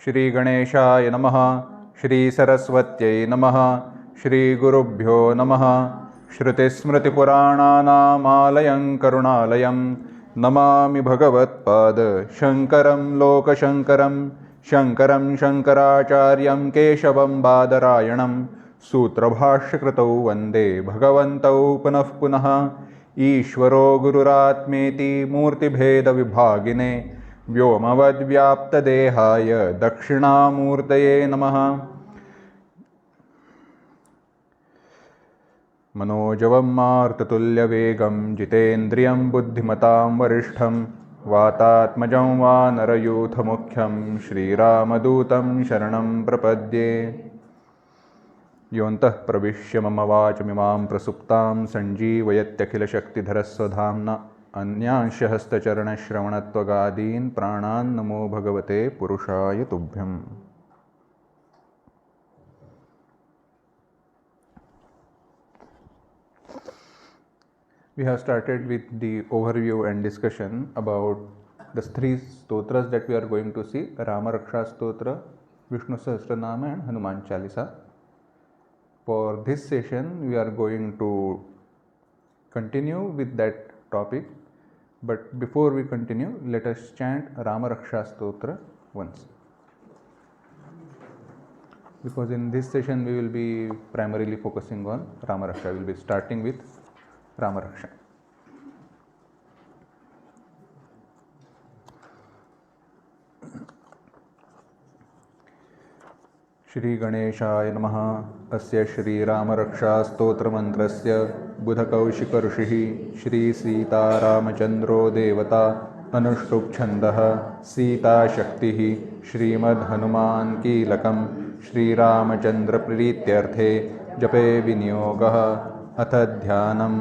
श्रीगणेशाय नमः। श्रीसरस्वत्यै नमः। श्रीगुरुभ्यो नमः। श्रुतिस्मृतिपुराणानामालयं करुणालयं नमामि भगवत्पाद शङ्करं लोकशङ्करं शङ्करं शङ्कराचार्यं केशवं बादरायणं सूत्रभाष्यकृतौ वन्दे भगवन्तौ पुनः पुनः। ईश्वरो गुरुरात्मेति मूर्तिभेदविभागिने व्योमवद्व्याप्तदेहाय दक्षिणामूर्तये नमः। मनोजवं मारुततुल्यवेगं जितेन्द्रियं बुद्धिमतां वरिष्ठं वातात्मजं वानरयूथमुख्यं श्रीरामदूतं शरणं प्रपद्ये। योऽन्तः प्रविश्य मम वाचमिमां प्रसुप्तां सञ्जीवयत्यखिलशक्तिधरस्वधाम्ना अन्यांश हस्तचरणश्रवणत्वगादीन् प्राणान् नमो भगवते पुरुषाय तुभ्यम्। We have started with the overview and discussion about the three stotras that we are going to see: Rama Raksha Stotra, Vishnu Sahasranama and Hanuman Chalisa. For this session we are going to continue with that topic, but before we continue, let us chant Rama Raksha Stotra once, because in this session we will be primarily focusing on Rama Raksha. We will be starting with Rama Raksha. Shri गणेशाय नमः। अस्य श्री राम रक्षा स्तोत्र मंत्रस्य बुधकौशिक ऋषिः श्री सीतारामचंद्रो देवता अनुष्टुप् छन्दः सीता शक्तिः श्रीमद् हनुमान कीलकं श्रीरामचंद्र प्रीत्यर्थे जपे विनियोगः। अथ ध्यानं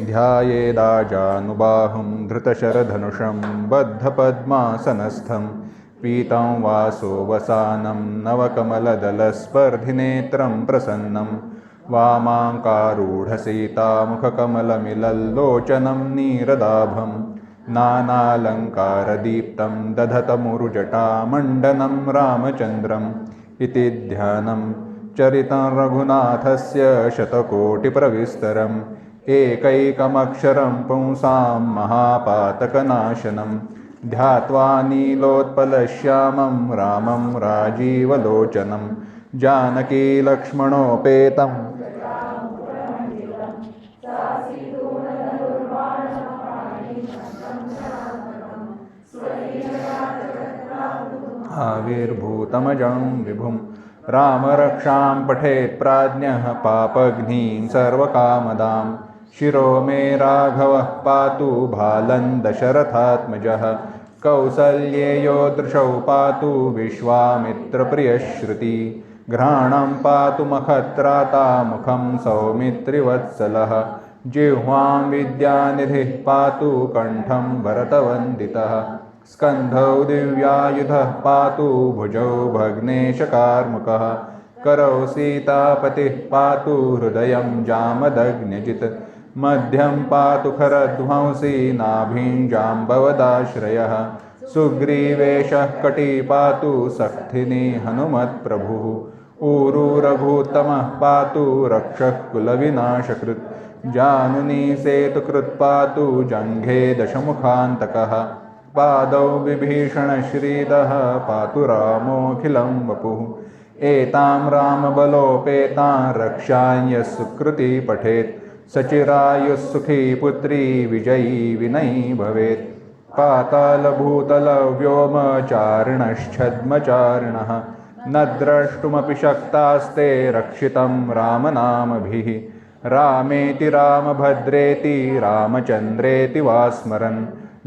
ध्यायेदाजानुबाहुं धृतशरधनुषं बद्धपद्मासनस्थं पीतं वासो वसानं नवकमलदलस्पर्धिनेत्रं प्रसन्नं वामाङ्कारूढसीतामुखकमलमिलल्लोचनं नीरदाभं नानालङ्कारदीप्तं दधतमुरुजटामण्डनं रामचन्द्रम् इति ध्यानं चरितं रघुनाथस्य शतकोटिप्रविस्तरम् एकैकमक्षरं पुंसां महापातकनाशनं ध्यात्वा नीलोत्पलश्यामं रामं राजीवलोचनं जानकीलक्ष्मणोपेतं आविर्भूतमजं विभुं रामरक्षां पठेत् प्राज्ञः पापघ्नीं सर्वकामदां शिरो मे राघवः पातु भालं दशरथात्मजः कौसल्येयो दृशौ पातु विश्वामित्रप्रियश्रुति घ्राणं पातु मखत्राता मुखं सौमित्रिवत्सलः जिह्वां विद्यानिधिः पातु कण्ठं भरतवन्दितः स्कन्धौ दिव्यायुधः पातु भुजौ भग्नेशकार्मुकः करौ सीतापतिः पातु हृदयं जामदग्न्यजित् मध्यं पातु खरध्वंसी नाभिं जाम्बवदाश्रयः सुग्रीवेशः कटी पातु सख्थिनी हनुमत्प्रभुः ऊरू रघुत्तमः पातु रक्षः कुलविनाशकृत् जानुनी सेतुकृत् पातु जङ्घे दशमुखान्तकः पादौ विभीषणश्रीदः पातु रामोऽखिलं वपुः एतां रामबलोपेतां रक्षां यः सुकृती पठेत् सचिरायुस्सुखी पुत्री विजयी विनयी भवेत् पातालभूतलव्योमचारिणश्छद्मचारिणः न द्रष्टुमपि शक्तास्ते रक्षितं रामनामभिः रामेति रामभद्रेति रामचन्द्रेति वा स्मरन्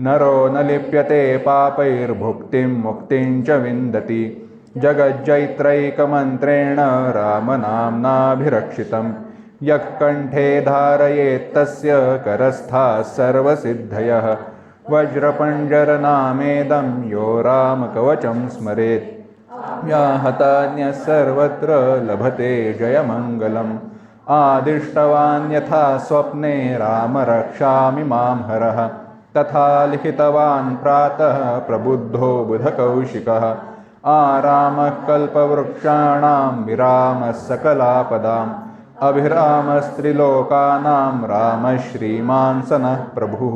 नरो न लिप्यते पापैर्भुक्तिं मुक्तिं च विन्दति जगज्जैत्रैकमन्त्रेण रामनाम्नाभिरक्षितं यः कण्ठे धारयेत्तस्य करस्थाः सर्वसिद्धयः वज्रपञ्जरनामेदं यो रामकवचं स्मरेत् व्याहतान्यः सर्वत्र लभते जयमङ्गलम् आदिष्टवान् यथा स्वप्ने राम रक्षामि मां हरः तथा लिखितवान् प्रातः प्रबुद्धो बुधकौशिकः आरामः कल्पवृक्षाणां विरामः सकलापदाम् अभिरामस्त्रिलोकानां रामः श्रीमान् सनः प्रभुः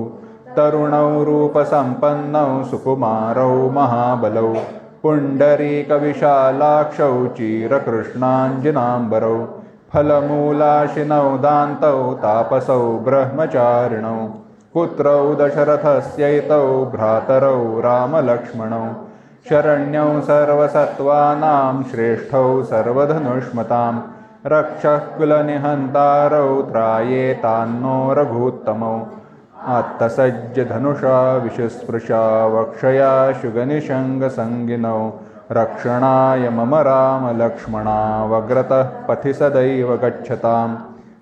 तरुणौ रूपसम्पन्नौ सुकुमारौ महाबलौ पुण्डरीकविशालाक्षौ चीरकृष्णाञ्जनाम्बरौ फलमूलाशिनौ दान्तौ तापसौ ब्रह्मचारिणौ पुत्रौ दशरथस्यैतौ भ्रातरौ रामलक्ष्मणौ शरण्यौ सर्वसत्त्वानां श्रेष्ठौ सर्वधनुष्मतां रक्षः कुलनिहन्तारौ त्रायेतान्नो रघूत्तमौ आत्तसज्जधनुषा विशुस्पृशा वक्षया शुगनिषङ्गसङ्गिनौ रक्षणाय मम रामलक्ष्मणावग्रतः पथि सदैव गच्छतां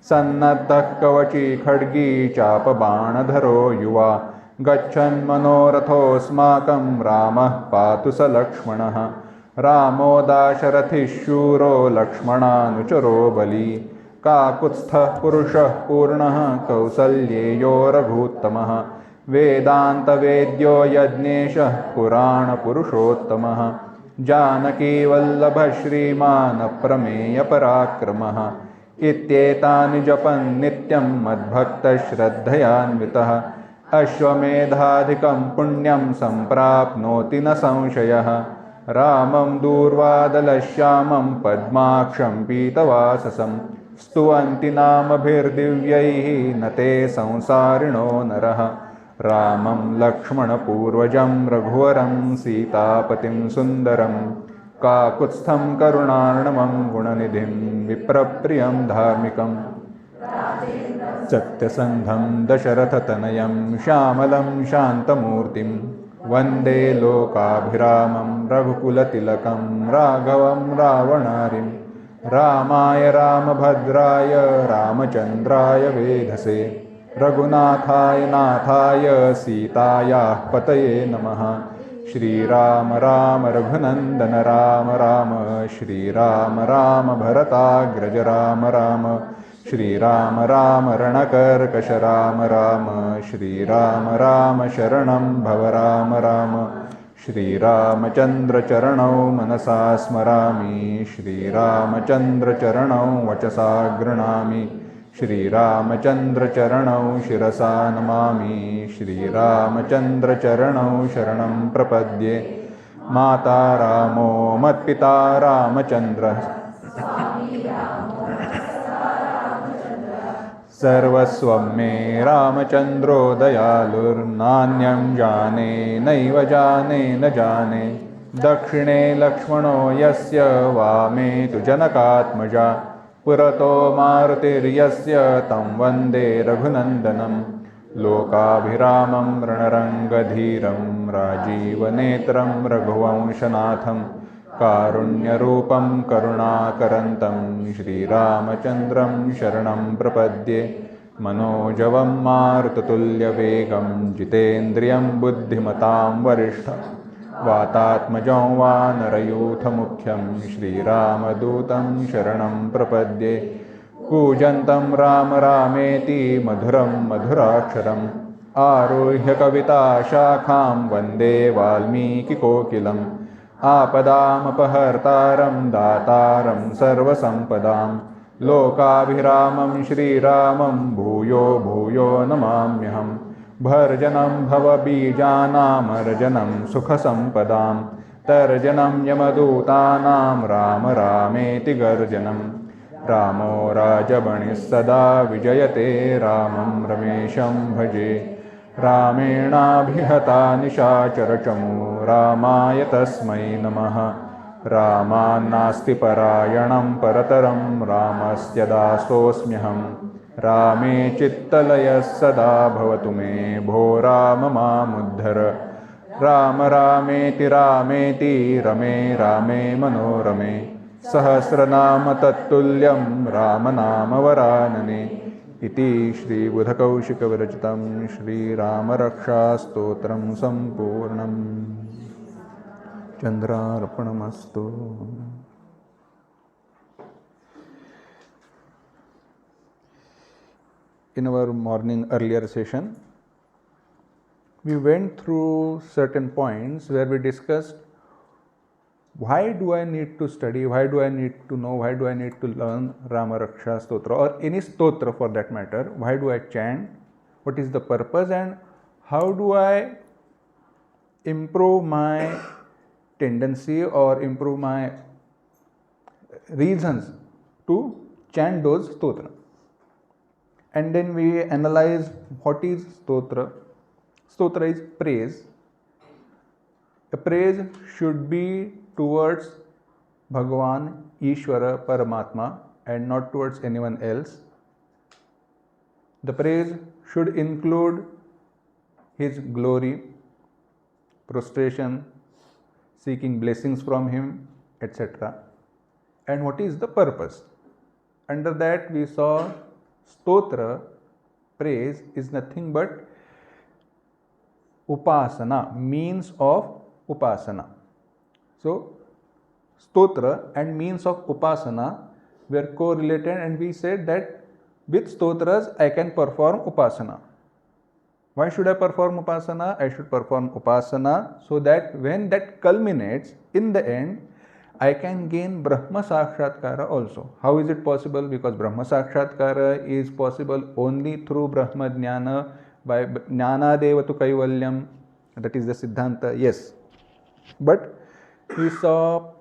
सन्नद्धः कवची खड्गी चापबाणधरो युवा गच्छन्मनोरथोऽस्माकं रामः पातु स लक्ष्मणः रामो दाशरथिः शूरो लक्ष्मणानुचरो बली काकुत्स्थः पुरुषः पूर्णः कौसल्येयो रघूत्तमः वेदान्तवेद्यो यज्ञेशः पुराणपुरुषोत्तमः जानकीवल्लभः श्रीमान् अप्रमेयपराक्रमः इत्येतानि जपन् नित्यं मद्भक्तः श्रद्धयान्वितः अश्वमेधाधिकं पुण्यं सम्प्राप्नोति न संशयः रामं दूर्वादलश्यामं पद्माक्षं पीतवाससं स्तुवन्ति नामभिर्दिव्यैः न ते संसारिणो नरः रामं लक्ष्मणपूर्वजं रघुवरं सीतापतिं सुन्दरं काकुत्स्थं करुणार्णवं गुणनिधिं विप्रप्रियं धार्मिकं सत्यसन्धं दशरथतनयं श्यामलं शान्तमूर्तिं वन्दे लोकाभिरामं रघुकुलतिलकं राघवं रावणारिं रामाय रामभद्राय रामचन्द्राय वेधसे रघुनाथाय नाथाय सीतायाः पतये नमः श्रीराम राम रघुनन्दन राम राम श्रीराम राम भरताग्रज राम राम श्रीराम राम रणकर्कश राम राम श्रीराम राम शरणं भव राम राम श्रीरामचन्द्रचरणौ मनसा स्मरामि श्रीरामचन्द्रचरणौ वचसा गृह्णामि श्रीरामचन्द्रचरणौ शिरसा नमामि श्रीरामचन्द्रचरणौ शरणं प्रपद्ये माता रामो मत्पिता रामचन्द्रः सर्वस्वं मे रामचन्द्रो दयालुर्नान्यं जाने नैव जाने न जाने दक्षिणे लक्ष्मणो यस्य वामे तु जनकात्मजा पुरतो मारुतिर्यस्य तं वन्दे रघुनन्दनं लोकाभिरामं रणरङ्गधीरं राजीवनेत्रं रघुवंशनाथं कारुण्यरूपं करुणाकरन्तं श्रीरामचन्द्रं शरणं प्रपद्ये मनोजवं मारुततुल्यवेगं जितेन्द्रियं बुद्धिमतां वरिष्ठं वातात्मजं वानरयूथमुख्यं श्रीरामदूतं शरणं प्रपद्ये कूजन्तं राम रामेति मधुरं मधुराक्षरम् आरुह्य कविताशाखां वन्दे वाल्मीकिकोकिलम् आपदामपहर्तारं दातारं सर्वसम्पदां लोकाभिरामं श्रीरामं भूयो भूयो नमाम्यहं भर्जनं भवबीजानामर्जनं सुखसम्पदां तर्जनं यमदूतानां राम रामेति गर्जनं रामो राजमणिः सदा विजयते रामं रमेशं भजे रामेणाभिहता निशाचरचमू रामाय तस्मै नमः रामान्नास्ति परायणं परतरं रामस्य दासोऽस्म्यहं रामे चित्तलयः सदा भवतु मे भो राम मामुद्धर राम रामेति रामेति रमे रामे मनोरमे सहस्रनाम तत्तुल्यं रामनामवरानने इति श्रीबुधकौशिकविरचितं श्रीरामरक्षास्तोत्रं सम्पूर्णम् चन्द्रार्पणमस्तु। In our morning earlier session, we went through certain points where we discussed why do I need to study, why do I need to know, why do I need to learn Rama Raksha Stotra or any Stotra for that matter? Why do I chant? What is the purpose and how do I improve my tendency or improve my reasons to chant those stotra? And then we analyze what is stotra. Stotra is praise. A praise should be towards Bhagavan, Ishvara, Paramatma and not towards anyone else. The praise should include his glory, prostration, seeking blessings from him, etc. And what is the purpose? Under that we saw stotra, praise is nothing but upasana, means of upasana. So stotra and means of upasana were correlated and we said that with stotras I can perform upasana. Why should I perform upasana? I should perform upasana so that when that culminates, in the end, I can gain Brahma Sakshatkara also. How is it possible? Because Brahma Sakshatkara is possible only through Brahma Jnana, by Jnana Devatu Kaivalyam. That is the Siddhanta, yes. But we saw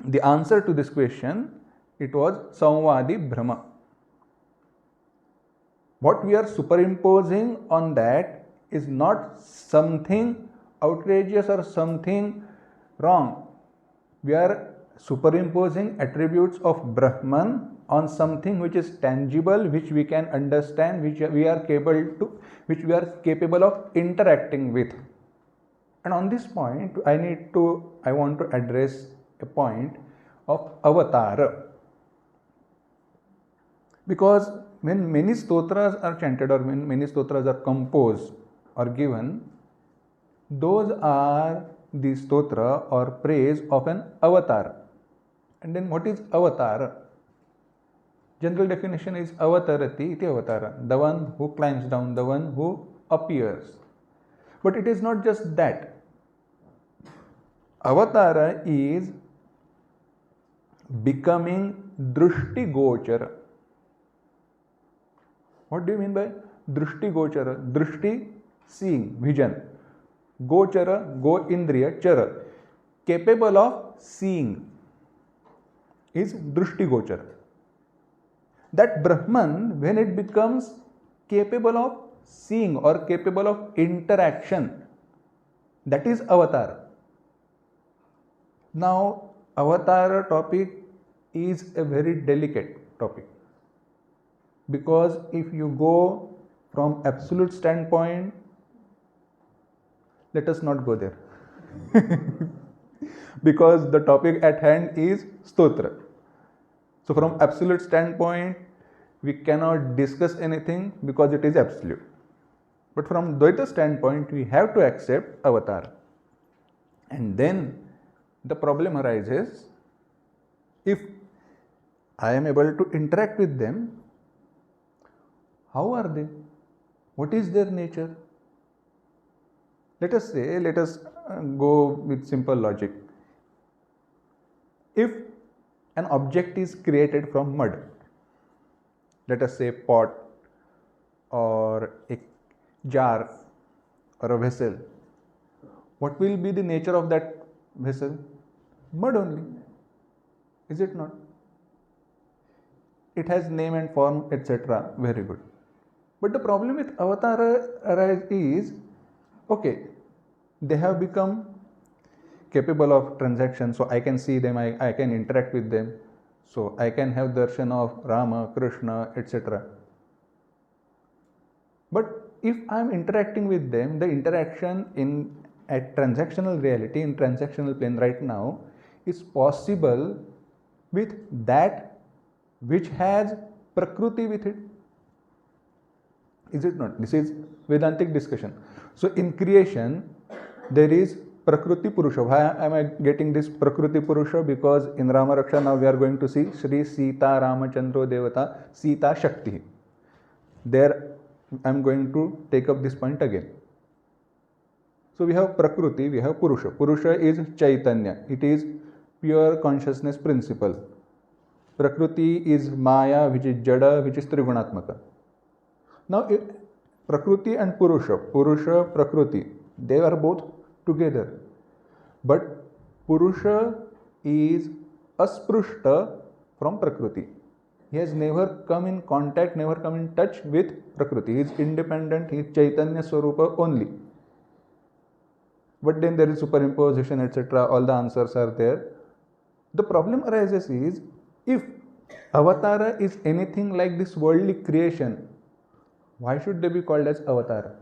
the answer to this question, it was Samvadi Brahma. What we are superimposing on that is not something outrageous or something wrong. We are superimposing attributes of Brahman on something which is tangible, which we can understand, which we are capable of interacting with. And on this point, I want to address a point of avatar. Because when many stotras are chanted or when many stotras are composed or given, those are the stotra or praise of an avatar. And then what is avatar? General definition is avatarati iti avatara, the one who climbs down, the one who appears. But it is not just that. Avatara is becoming drushti gochara. What do you mean by drushti gochara? Drushti, seeing, vision. Gochara, go indriya, chara. Capable of seeing is drushti gochara. That Brahman, when it becomes capable of seeing or capable of interaction, that is avatar. Now, avatar topic is a very delicate topic. Because if you go from absolute standpoint, let us not go there. Because the topic at hand is stotra. So from absolute standpoint, we cannot discuss anything because it is absolute. But from Dvaita standpoint, we have to accept avatar. And then the problem arises, if I am able to interact with them, how are they? What is their nature? Let us go with simple logic. If an object is created from mud, let us say pot or a jar or a vessel, what will be the nature of that vessel? Mud only, is it not? It has name and form, etc. Very good. But the problem with avatar is, okay, they have become capable of transaction, so I can see them, I can interact with them, so I can have darshan of Rama, Krishna, etc. But if I am interacting with them, the interaction in a transactional reality, in transactional plane right now, is possible with that which has Prakriti with it. Is it not? This is Vedantic discussion. So in creation, there is Prakriti Purusha. Why am I getting this Prakriti Purusha? Because in Rama Raksha now we are going to see Sri Sita Ramachandra Devata Sita Shakti. There I am going to take up this point again. So we have Prakriti, we have Purusha. Purusha is Chaitanya, it is pure consciousness principle. Prakriti is Maya, which is Jada, which is Trigunatmaka. Now Prakriti and Purusha, Prakriti, they are both together. But Purusha is Asprushta from Prakriti. He has never come in contact, never come in touch with Prakriti. He is independent, he is Chaitanya Swarupa only. But then there is superimposition, etc. All the answers are there. The problem arises is, if Avatara is anything like this worldly creation, why should they be called as Avatara?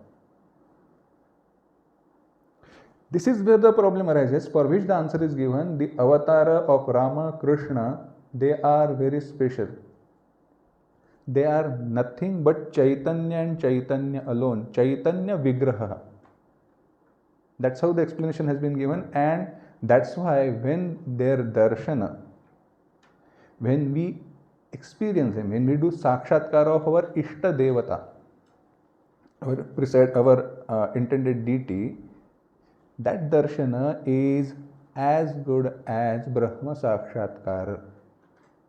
This is where the problem arises, for which the answer is given. The Avatara of Rama, Krishna, they are very special. They are nothing but Chaitanya and Chaitanya alone. Chaitanya Vigraha. That's how the explanation has been given, and that's why when their darshana, when we experience them, when we do sakshatkara of our Ishta Devata, our intended deity, that darshana is as good as Brahma Sakshatkara.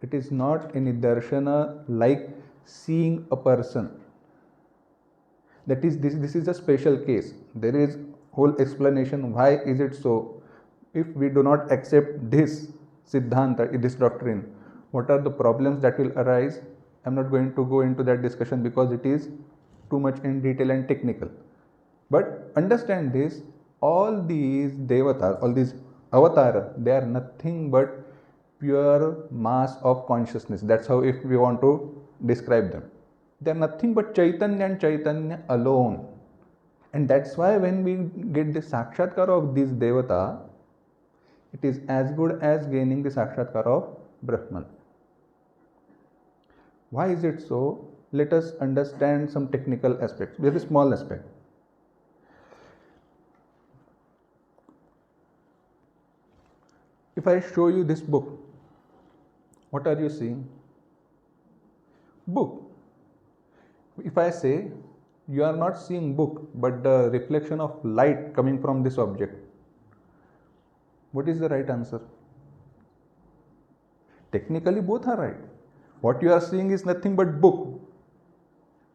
It is not any darshana like seeing a person. That is, this is a special case. There is whole explanation why is it so. If we do not accept this Siddhanta, this doctrine, what are the problems that will arise? I am not going to go into that discussion because it is too much in detail and technical. But understand this, all these devatas, all these avatara, they are nothing but pure mass of consciousness. That's how, if we want to describe them, they are nothing but Chaitanya and Chaitanya alone. And that's why when we get the sakshatkara of this devata, it is as good as gaining the sakshatkara of Brahman. Why is it so? Let us understand some technical aspects, very small aspect. If I show you this book, what are you seeing? Book. If I say you are not seeing book but the reflection of light coming from this object, what is the right answer? Technically both are right. What you are seeing is nothing but book.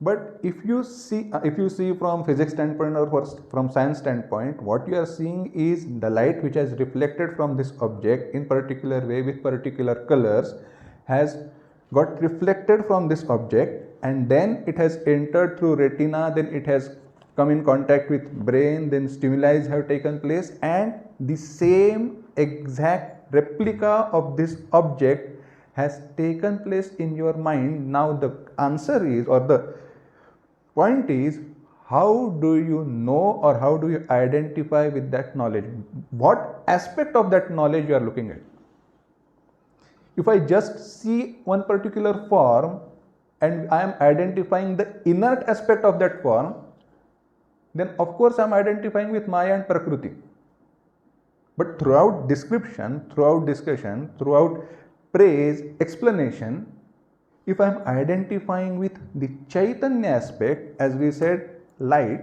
But if you see from physics standpoint or from science standpoint, what you are seeing is the light which has reflected from this object in particular way with particular colors has got reflected from this object, and then it has entered through retina, then it has come in contact with brain, then stimuli have taken place, and the same exact replica of this object has taken place in your mind. Now the answer is, or the point is, how do you know or how do you identify with that knowledge? What aspect of that knowledge you are looking at? If I just see one particular form and I am identifying the inert aspect of that form, then of course I am identifying with Maya and Prakriti. But throughout description, throughout discussion, throughout praise, explanation, if I am identifying with the Chaitanya aspect, as we said, light,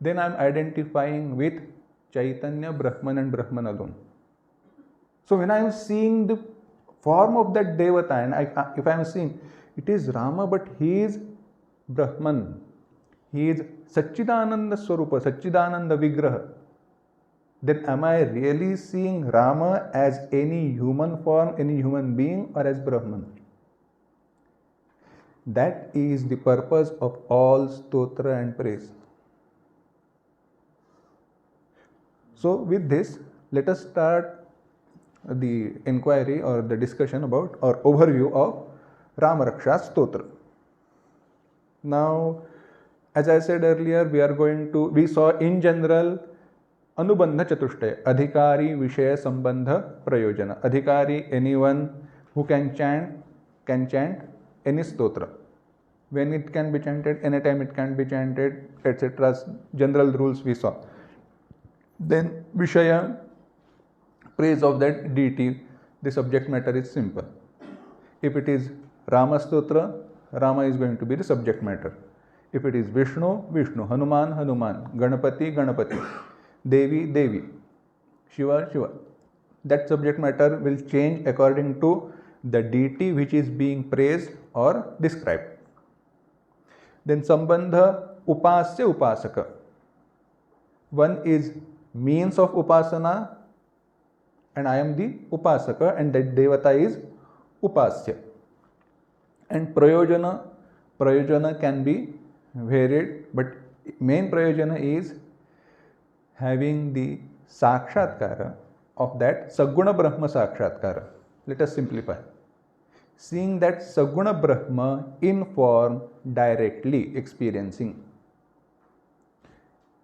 then I am identifying with Chaitanya, Brahman and Brahman alone. So when I am seeing the form of that devata, and if I am seeing it is Rama, but he is Brahman, he is Satchidananda Swarupa, Satchidananda Vigraha, then am I really seeing Rama as any human form, any human being, or as Brahman? That is the purpose of all stotra and praise. So with this, let us start the inquiry or the discussion about or overview of Rama Raksha Stotra. Now, as I said earlier, we saw in general Anubandha Chatushtaya, Adhikari, Vishaya, Sambandha, Prayojana. Adhikari, anyone who can chant any stotra. When it can be chanted, anytime it can be chanted, etc. General rules we saw. Then Vishaya, praise of that deity. The subject matter is simple. If it is Rama Stotra, Rama is going to be the subject matter. If it is Vishnu, Vishnu, Hanuman, Hanuman, Ganapati, Ganapati, Devi, Devi, Shiva, Shiva. That subject matter will change according to the deity which is being praised or described. Then Sambandha, Upasya, Upasaka. One is means of Upasana and I am the Upasaka and that Devata is Upasya. And Prayojana can be varied, but main Prayojana is having the Sakshatkara of that Saguna Brahma Sakshatkara. Let us simplify. Seeing that Saguna Brahma in form directly experiencing.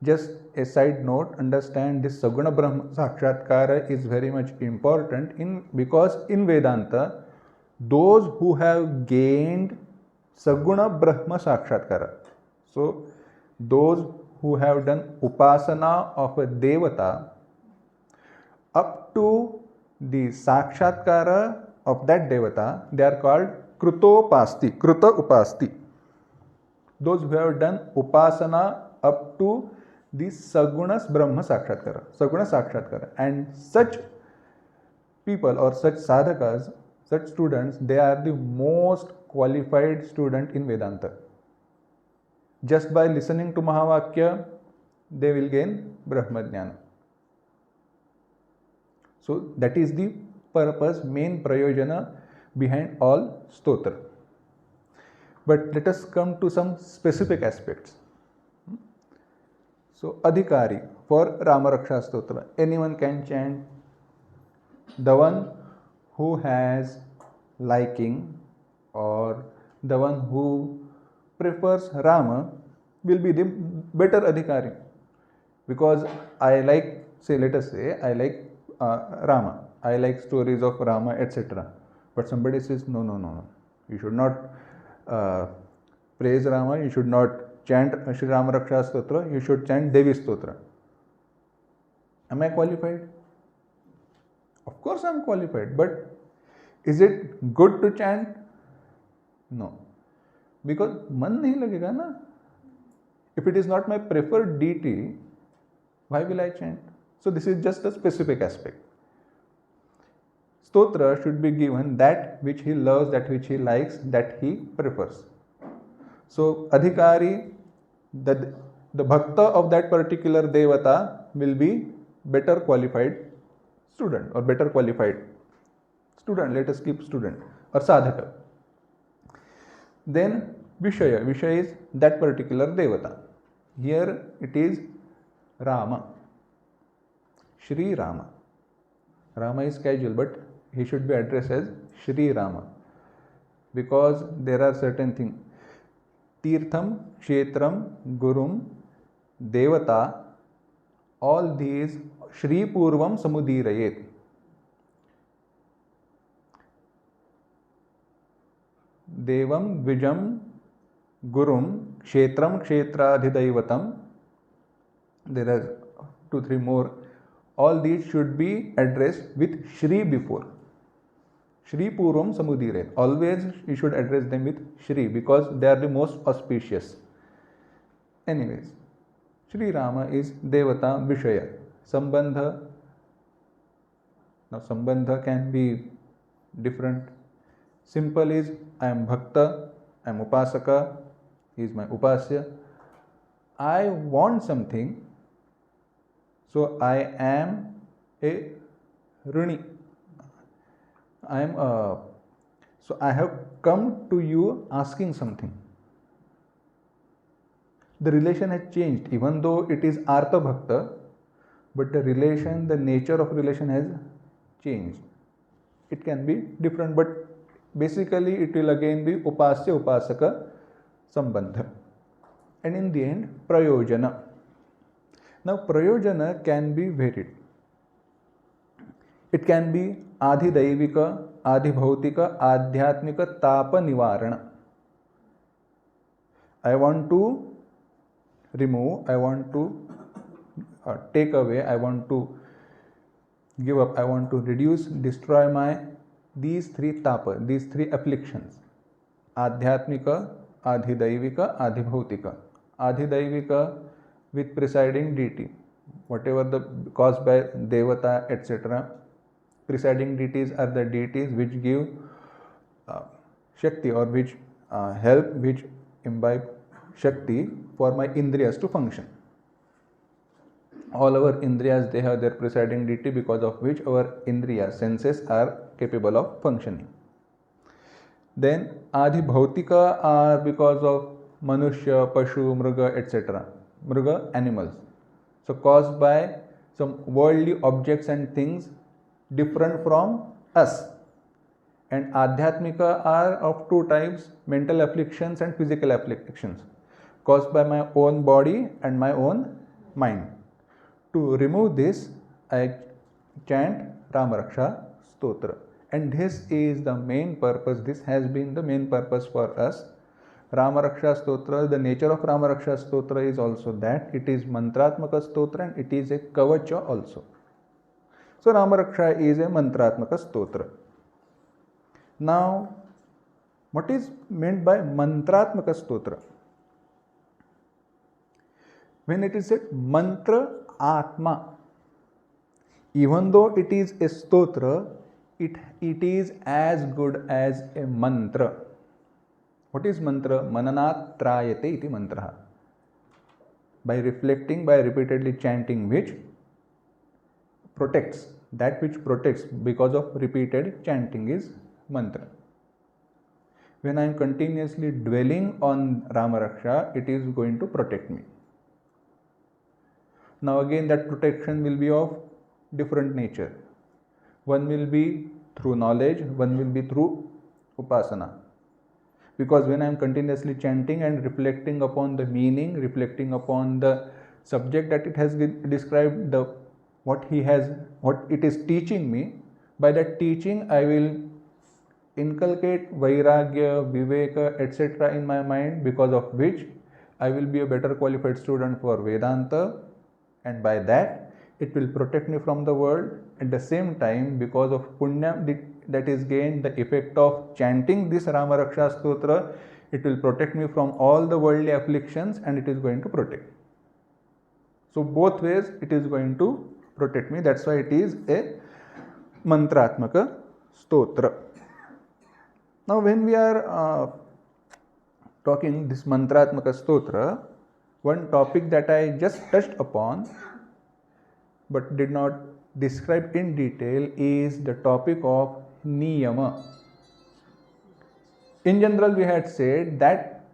Just a side note, understand this Saguna Brahma Sakshatkara is very much important because in Vedanta, those who have gained Saguna Brahma Sakshatkara, so those who have done Upasana of a Devata up to the Sakshatkara of that Devata, they are called Krutopasti, Kruta Upasti. Those who have done Upasana up to the Saguna Brahma Sakshatkara, Saguna Sakshatkara. And such people or such sadhakas, such students, they are the most qualified student in Vedanta. Just by listening to Mahavakya, they will gain Brahma Jnana. So that is the purpose, main prayojana behind all stotra. But let us come to some specific aspects. So Adhikari for Ramaraksha Stotra, anyone can chant. The one who has liking or the one who prefers Rama will be the better Adhikari. Because I like, let us say, I like Rama. I like stories of Rama, etc. But somebody says, no. You should not praise Rama. You should not chant Shri Ramaraksha Stotra. You should chant Devi Stotra. Am I qualified? Of course I am qualified. But is it good to chant? No. Because man nahi lagega na. If it is not my preferred deity, why will I chant? So this is just a specific aspect. Stotra should be given that which he loves, that which he likes, that he prefers. So Adhikari, the bhakta of that particular devata will be better qualified student or better qualified student. Let us keep student or sadhaka. Then Vishaya. Vishaya is that particular devata. Here it is Rama. Shri Rama. Rama is casual, but he should be addressed as Shri Rama. Because there are certain things. Tirtham, Kshetram, Gurum, Devata, all these Shri Purvam Samudirayet. Devam, Vijam, Gurum, Kshetram, Kshetradhidaivatam. There are 2-3 more. All these should be addressed with Shri before. Shri Purvam Samudire. Always you should address them with Shri because they are the most auspicious. Anyways, Shri Rama is Devata Vishaya. Sambandha. Now Sambandha can be different. Simple is I am Bhakta, I am Upasaka, he is my Upasya. I want something, so I am a Runi. So I have come to you asking something. The relation has changed, even though it is Artha Bhakta, but the relation, the nature of relation has changed. It can be different, but basically it will again be Upasya Upasaka Sambandha. And in the end, Prayojana. Now Prayojana can be varied. It can be Adhidaivika, Adhibhautika, Adhyatmika, Tapa Nivarana. I want to remove, I want to take away, I want to give up, I want to reduce, destroy these 3 tapa, these 3 afflictions. Adhyatmika, Adhidaivika, Adhibhautika. Adhidaivika with presiding deity, whatever the caused by Devata, etc. Presiding deities are the deities which give Shakti or which help, which imbibe Shakti for my Indriyas to function. All our Indriyas, they have their presiding deity because of which our Indriyas, senses are capable of functioning. Then Adhibhautika are because of Manushya, Pashu, Mruga, etc. Mruga, animals. So caused by some worldly objects and things different from us. And Adhyatmika are of two types, mental afflictions and physical afflictions, caused by my own body and my own mind. To remove this, I chant Ramaraksha Stotra. And this is the main purpose, this has been the main purpose for us. Ramaraksha Stotra, the nature of Ramaraksha Stotra is also that it is Mantratmaka Stotra and it is a Kavacha also. So Ramaraksha is a Mantratmaka Stotra. Now, what is meant by Mantratmaka Stotra? When it is said Mantra Atma, even though it is a stotra, it is as good as a mantra. What is mantra? Mananat trayate iti mantraha. By reflecting, by repeatedly chanting, which protects, that which protects because of repeated chanting is mantra. When I am continuously dwelling on Ramaraksha, it is going to protect me. Now again, that protection will be of different nature. One will be through knowledge, one will be through upasana. Because when I am continuously chanting and reflecting upon the meaning, reflecting upon the subject that it has described, what it is teaching me, by that teaching I will inculcate vairagya, viveka, etc. in my mind, because of which I will be a better qualified student for Vedanta, and by that it will protect me from the world. At the same time, because of punya that is gained, the effect of chanting this Ramaraksha Stotra, it will protect me from all the worldly afflictions and it is going to protect. So both ways it is going to protect me. That's why it is a Mantratmaka Stotra. Now when we are talking this Mantratmaka Stotra, one topic that I just touched upon but did not describe in detail is the topic of Niyama. In general, we had said that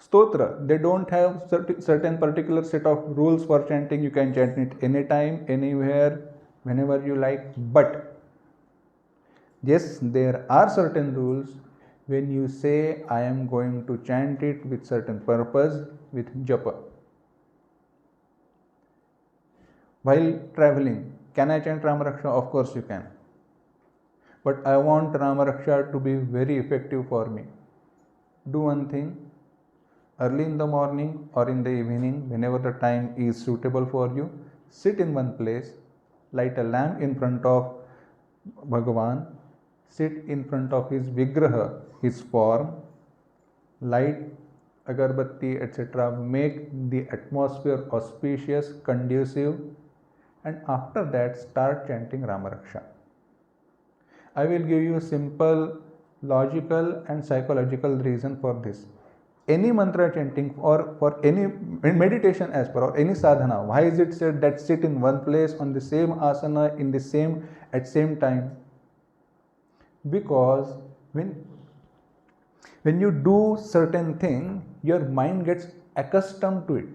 Stotra, they don't have certain particular set of rules for chanting. You can chant it anytime, anywhere, whenever you like. But yes, there are certain rules. When you say, I am going to chant it with certain purpose, with japa. While traveling, can I chant Ramaraksha? Of course you can. But I want Ramaraksha to be very effective for me. Do one thing, early in the morning or in the evening, whenever the time is suitable for you, sit in one place, light a lamp in front of Bhagavan, sit in front of his Vigraha, his form, light agarbatti, etc. Make the atmosphere auspicious, conducive, and after that start chanting Ramaraksha. I will give you a simple logical and psychological reason for this. Any mantra chanting or for any meditation as per or any sadhana, why is it said that sit in one place on the same asana at same time? Because when you do certain thing, your mind gets accustomed to it.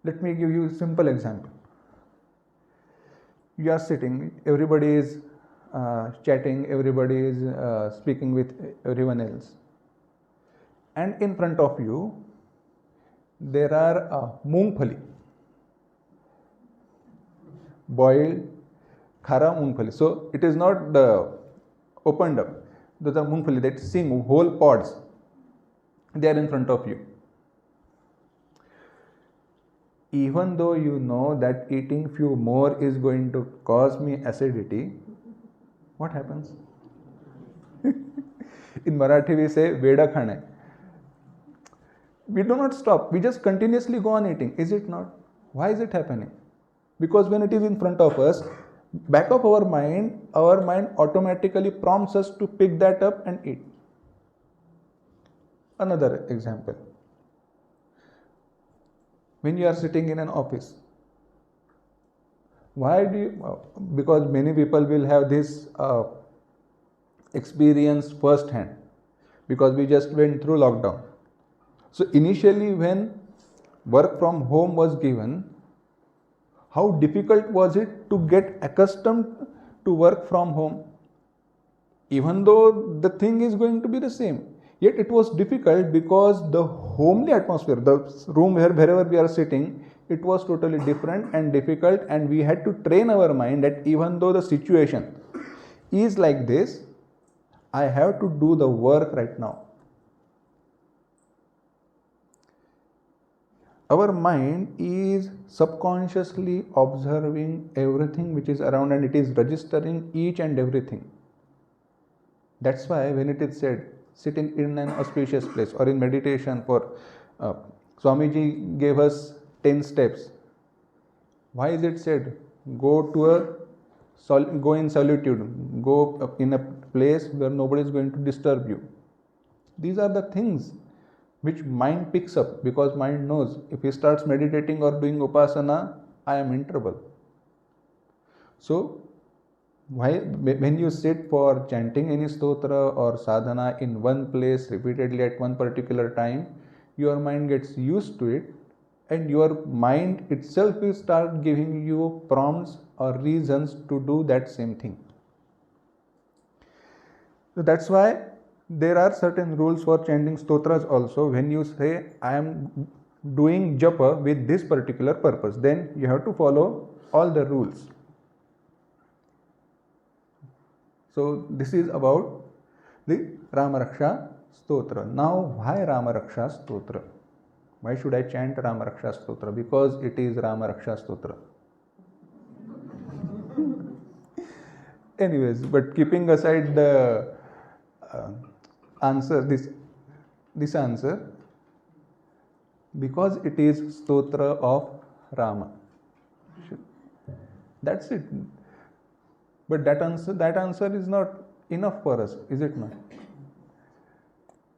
Let me give you a simple example. You are sitting, everybody is chatting, everybody is speaking with everyone else. And in front of you, there are moongphali, boiled khara moongphali. So it is not opened up. Those are moongphali that sing whole pods. They are in front of you. Even though you know that eating few more is going to cause me acidity, what happens? In Marathi we say Veda khane. We do not stop. We just continuously go on eating. Is it not? Why is it happening? Because when it is in front of us, back of our mind automatically prompts us to pick that up and eat. Another example. When you are sitting in an office, why do you, because many people will have this experience firsthand, because we just went through lockdown. So initially when work from home was given, how difficult was it to get accustomed to work from home? Even though the thing is going to be the same, yet it was difficult because the homely atmosphere, the room wherever we are sitting, it was totally different and difficult, and we had to train our mind that even though the situation is like this, I have to do the work right now. Our mind is subconsciously observing everything which is around, and it is registering each and everything. That's why when it is said, sitting in an auspicious place, or in meditation, for Swamiji gave us 10 steps. Why is it said, go in solitude, go in a place where nobody is going to disturb you? These are the things which mind picks up, because mind knows if he starts meditating or doing upasana, I am in trouble. So when you sit for chanting any stotra or sadhana in one place repeatedly at one particular time, your mind gets used to it, and your mind itself will start giving you prompts or reasons to do that same thing. So that's why there are certain rules for chanting stotras also. When you say, I am doing japa with this particular purpose, then you have to follow all the rules. So this is about the Ramaraksha Stotra. Now, why Ramaraksha Stotra? Why should I chant Ramaraksha Stotra? Because it is Ramaraksha Stotra. Anyways, but keeping aside the answer, this answer, because it is Stotra of Rama. That's it. But that answer is not enough for us, is it not?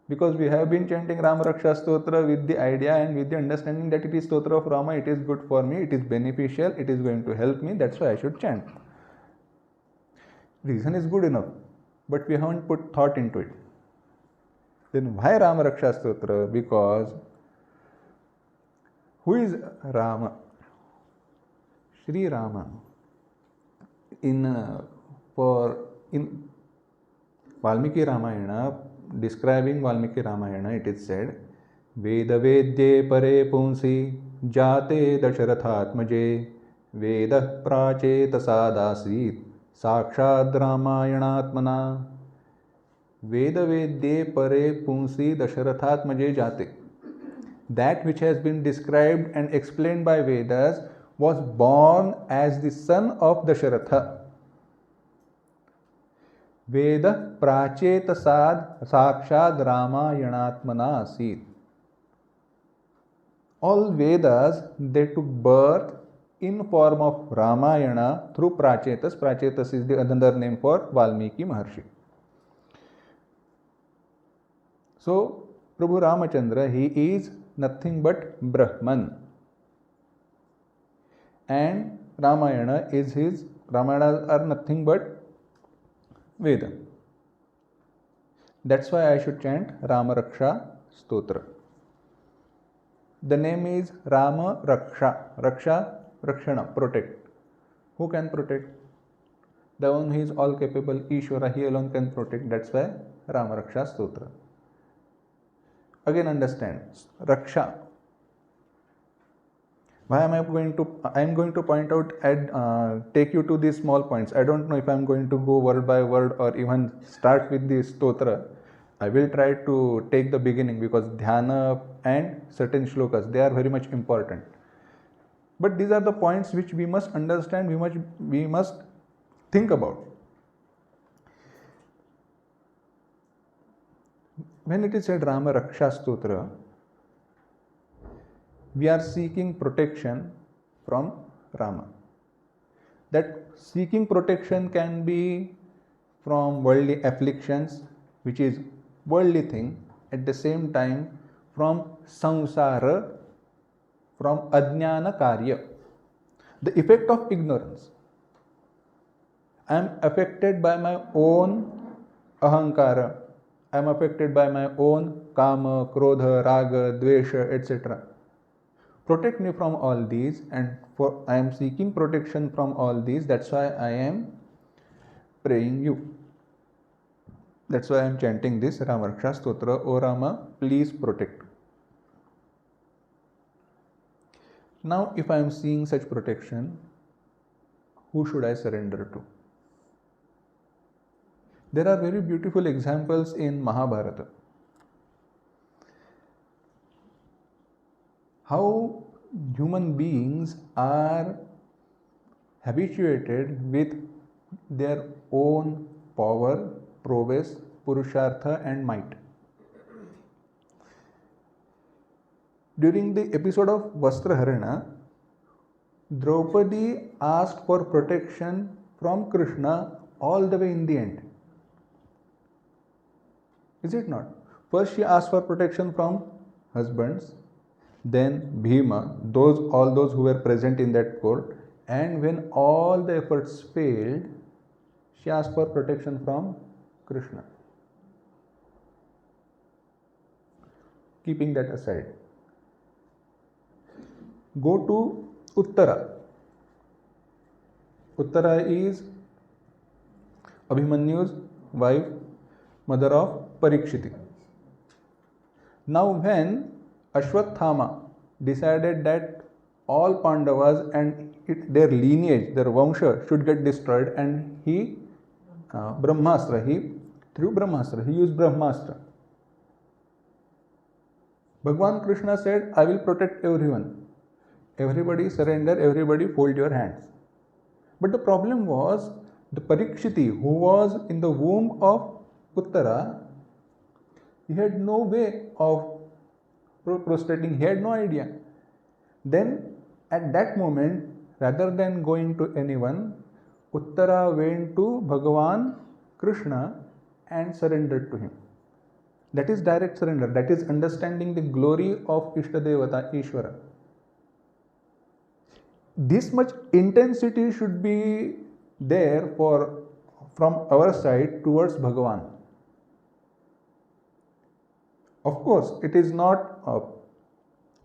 Because we have been chanting Ramaraksha Stotra with the idea and with the understanding that it is Stotra of Rama, it is good for me, it is beneficial, it is going to help me, that's why I should chant. Reason is good enough, but we haven't put thought into it. Then why Ramaraksha Stotra? Because who is Rama? Sri Rama. In Valmiki Ramayana, describing Valmiki Ramayana, it is said, Veda Vedye Pare Punsi Jate Dasharathatmaje Veda Pracheta Sadasit Sakshad Ramayanatmana. Veda Vedye Pare Punsi Dasharathatmaje Jate. That which has been described and explained by Vedas was born as the son of Dasharatha. Veda Pracheta Sad Sakshad Ramayanatmana Asit. All Vedas, they took birth in form of Ramayana through Prachetas. Prachetas is the another name for Valmiki Maharshi. So, Prabhu Ramachandra, he is nothing but Brahman. And Ramayanas are nothing but Veda. That's why I should chant Ramaraksha Stotra. The name is Rama Raksha. Raksha, Rakshana, protect. Who can protect? The one who is all capable, Ishvara, he alone can protect. That's why Ramaraksha Stotra. Again understand, Raksha. Why am I going to? I am going to point out and take you to these small points. I don't know if I am going to go word by word or even start with the stotra. I will try to take the beginning, because dhyana and certain shlokas, they are very much important. But these are the points which we must understand. We must think about. when it is said Rama Raksha Stotra, we are seeking protection from Rama. That seeking protection can be from worldly afflictions, which is worldly thing, at the same time from samsara, from ajnana karya, the effect of ignorance. I am affected by my own ahankara, I am affected by my own kama, krodha, raga, dvesha, etc. Protect me from all these, and for I am seeking protection from all these. That's why I am praying you. That's why I am chanting this Rama Raksha Stotra. O Rama, please protect. Now, if I am seeing such protection, who should I surrender to? There are very beautiful examples in Mahabharata. How human beings are habituated with their own power, prowess, purushartha and might. During the episode of Vastraharana, Draupadi asked for protection from Krishna all the way in the end. Is it not? First she asked for protection from husbands, then Bhima, all those who were present in that court, and when all the efforts failed, she asked for protection from Krishna. Keeping that aside, go to Uttara. Uttara is Abhimanyu's wife, mother of Parikshiti. Now when Ashwathama decided that all Pandavas and their lineage, their Vamsha should get destroyed, and he threw Brahmastra, he used Brahmastra. Bhagwan Krishna said, I will protect everyone. Everybody surrender, everybody fold your hands. But the problem was, the Parikshiti, who was in the womb of Uttara, he had no way of prostrating, he had no idea. Then at that moment, rather than going to anyone, Uttara went to Bhagavan Krishna and surrendered to him. That is direct surrender. That is understanding the glory of Ishtadevata, Ishvara. This much intensity should be there from our side towards Bhagavan. Of course, it is not,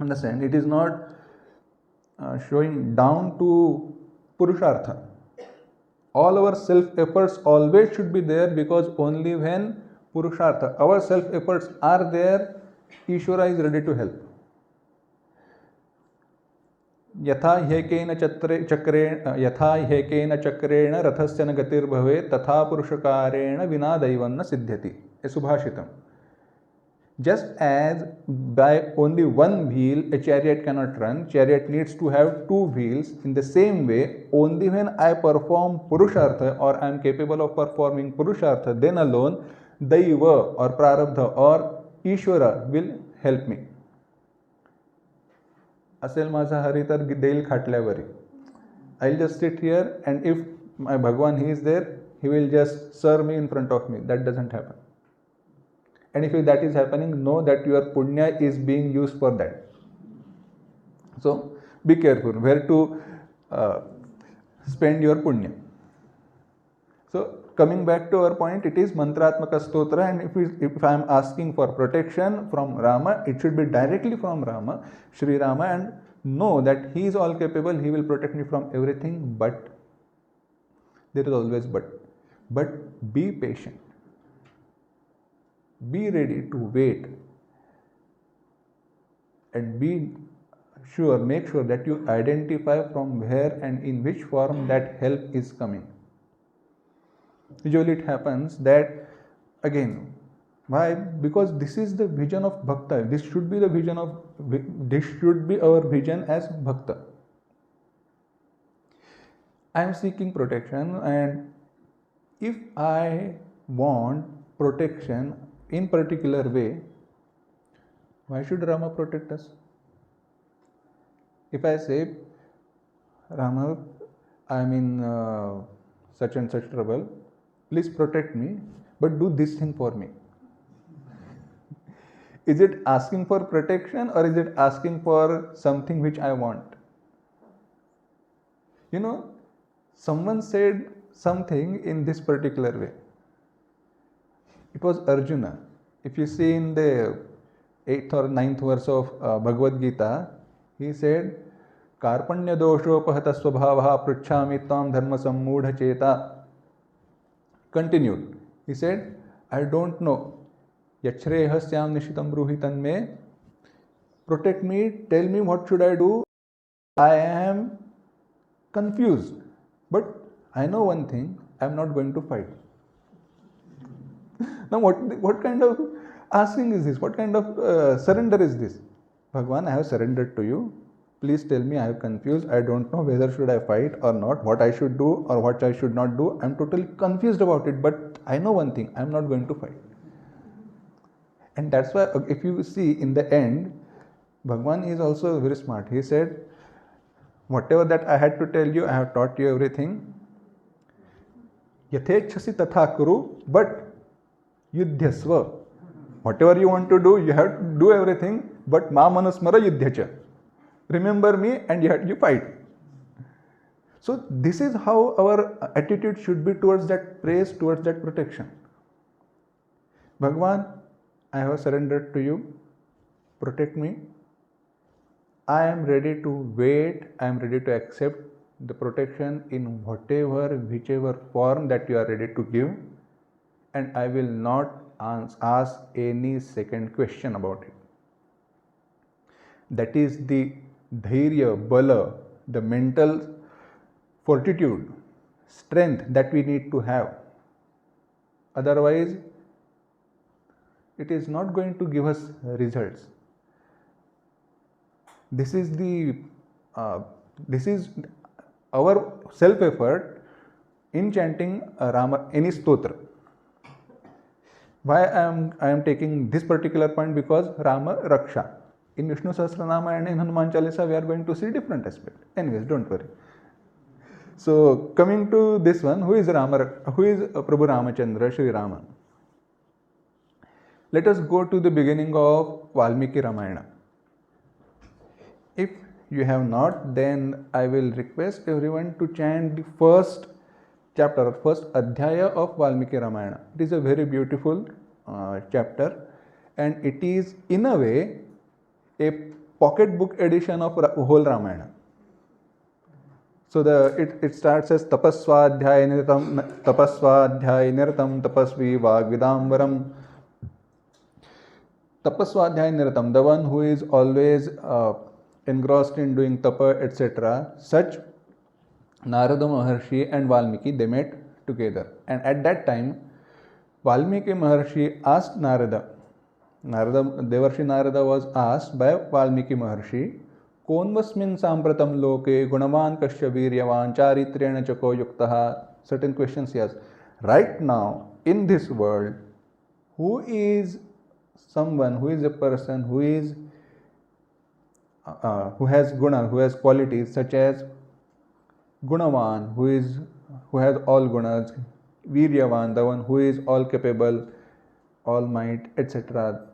understand, it is not showing down to Purushartha. All our self-efforts always should be there, because only when Purushartha, our self-efforts are there, Ishvara is ready to help. यथा ह्येकेन चक्रेण रथस्य न गतिर्भवेत् तथा पुरुषकारेण विना दैवं न सिद्ध्यति. A subhashitam. Just as by only one wheel a chariot cannot run, chariot needs to have two wheels. In the same way, only when I perform Purushartha, or I am capable of performing Purushartha, then alone Daiva or Prarabdha or Ishvara will help me. असेल माझा हरी तर देईल खाटल्यावरी. I'll just sit here, and if my Bhagwan, he is there, he will just serve me in front of me. That doesn't happen. And if that is happening, know that your punya is being used for that. So be careful where to spend your punya. So coming back to our point, it is mantratmaka stotra, and if I am asking for protection from Rama, it should be directly from Rama, Sri Rama, and know that he is all capable, he will protect me from everything, but there is always but be patient. Be ready to wait, and make sure that you identify from where and in which form that help is coming. Usually it happens that, again, why? Because this is the vision of bhakta. This should be our vision as bhakta. I am seeking protection, and if I want protection in particular way, why should Rama protect us? If I say, Rama, I am in such and such trouble, please protect me, but do this thing for me. Is it asking for protection or is it asking for something which I want? You know, someone said something in this particular way. It was Arjuna. If you see in the 8th or 9th verse of Bhagavad Gita, he said, Karpanya doshopahata swabhavaha pruchhami tam dharma sammudha cheta. Continued. He said, I don't know. Yachrehasyam nishitam bruhitan me. Protect me, tell me what should I do. I am confused. But I know one thing, I am not going to fight. Now what kind of asking is this? What kind of surrender is this? Bhagwan, I have surrendered to you. Please tell me, I am confused. I don't know whether should I fight or not, what I should do or what I should not do. I am totally confused about it. But I know one thing, I am not going to fight. And that's why if you see in the end, Bhagwan is also very smart. He said, whatever that I had to tell you, I have taught you everything. Yathechasi tatha kuru, but yudhyasva. Whatever you want to do, you have to do everything, but ma manusmara yudhyacha. Remember me and you fight. So this is how our attitude should be towards that praise, towards that protection. Bhagwan, I have surrendered to you. Protect me. I am ready to wait. I am ready to accept the protection in whichever form that you are ready to give. And I will not ask any second question about it. That is the dhairya, bala, the mental fortitude, strength that we need to have. Otherwise, it is not going to give us results. This is our self-effort in chanting any stotra. Why I am taking this particular point? Because Rama Raksha. In Vishnu Sahasranama and in Hanuman Chalisa, we are going to see different aspect. Anyways, don't worry. So coming to this one, who is Prabhu Ramachandra, Sri Rama? Let us go to the beginning of Valmiki Ramayana. If you have not, then I will request everyone to chant the first chapter or first adhyaya of Valmiki Ramayana. It is a very beautiful chapter, and it is in a way a pocketbook edition of whole Ramayana. So it starts as tapaswadhyaya niratam tapasvi vagvidambaram. Tapaswadhyaya niratam, the one who is always engrossed in doing tapa, etc. Such Narada Maharshi and Valmiki, they met together. And at that time, Valmiki Maharshi asked Devarshi Narada was asked by Valmiki Maharshi, Konvasmin sampratam loke gunavan kasya viryavan charitrena chako yuktaha. Certain questions he asked. Right now, in this world, who is someone, who is a person who has guna, who has qualities such as gunavan, who has all gunas, viryavan, the one who is all capable, all might, etc.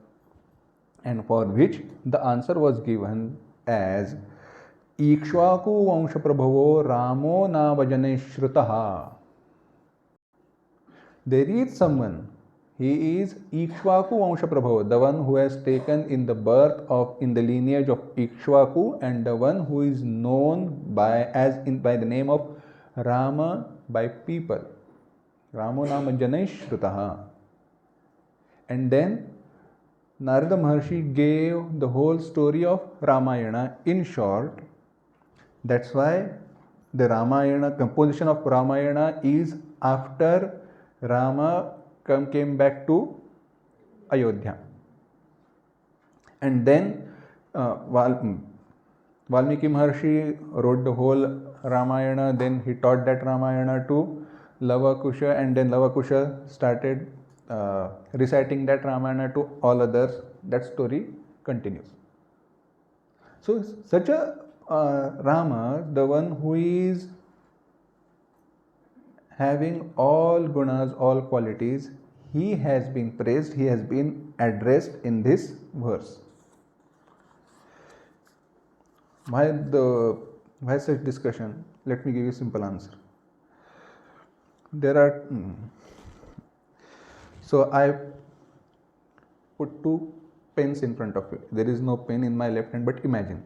And for which the answer was given as Ikshvaku Vangsha Prabhavo Ramo Navajane Shrutaha. There is someone, he is Ikshvaku Vangsha Prabhava, the one who has taken in the lineage of Ikshvaku, and the one who is known by the name of Rama by people. Ramo Navajane Shrutaha. And then Narada Maharshi gave the whole story of Ramayana in short. That's why the Ramayana, composition of Ramayana is after Rama came back to Ayodhya. And then Valmiki Maharshi wrote the whole Ramayana, then he taught that Ramayana to Lava Kusha, and then Lava Kusha started reciting that Ramayana to all others, that story continues. So such a Rama, the one who is having all gunas, all qualities, he has been praised, he has been addressed in this verse. Why such discussion? Let me give you a simple answer. There are so I put two pens in front of you. There is no pen in my left hand, but imagine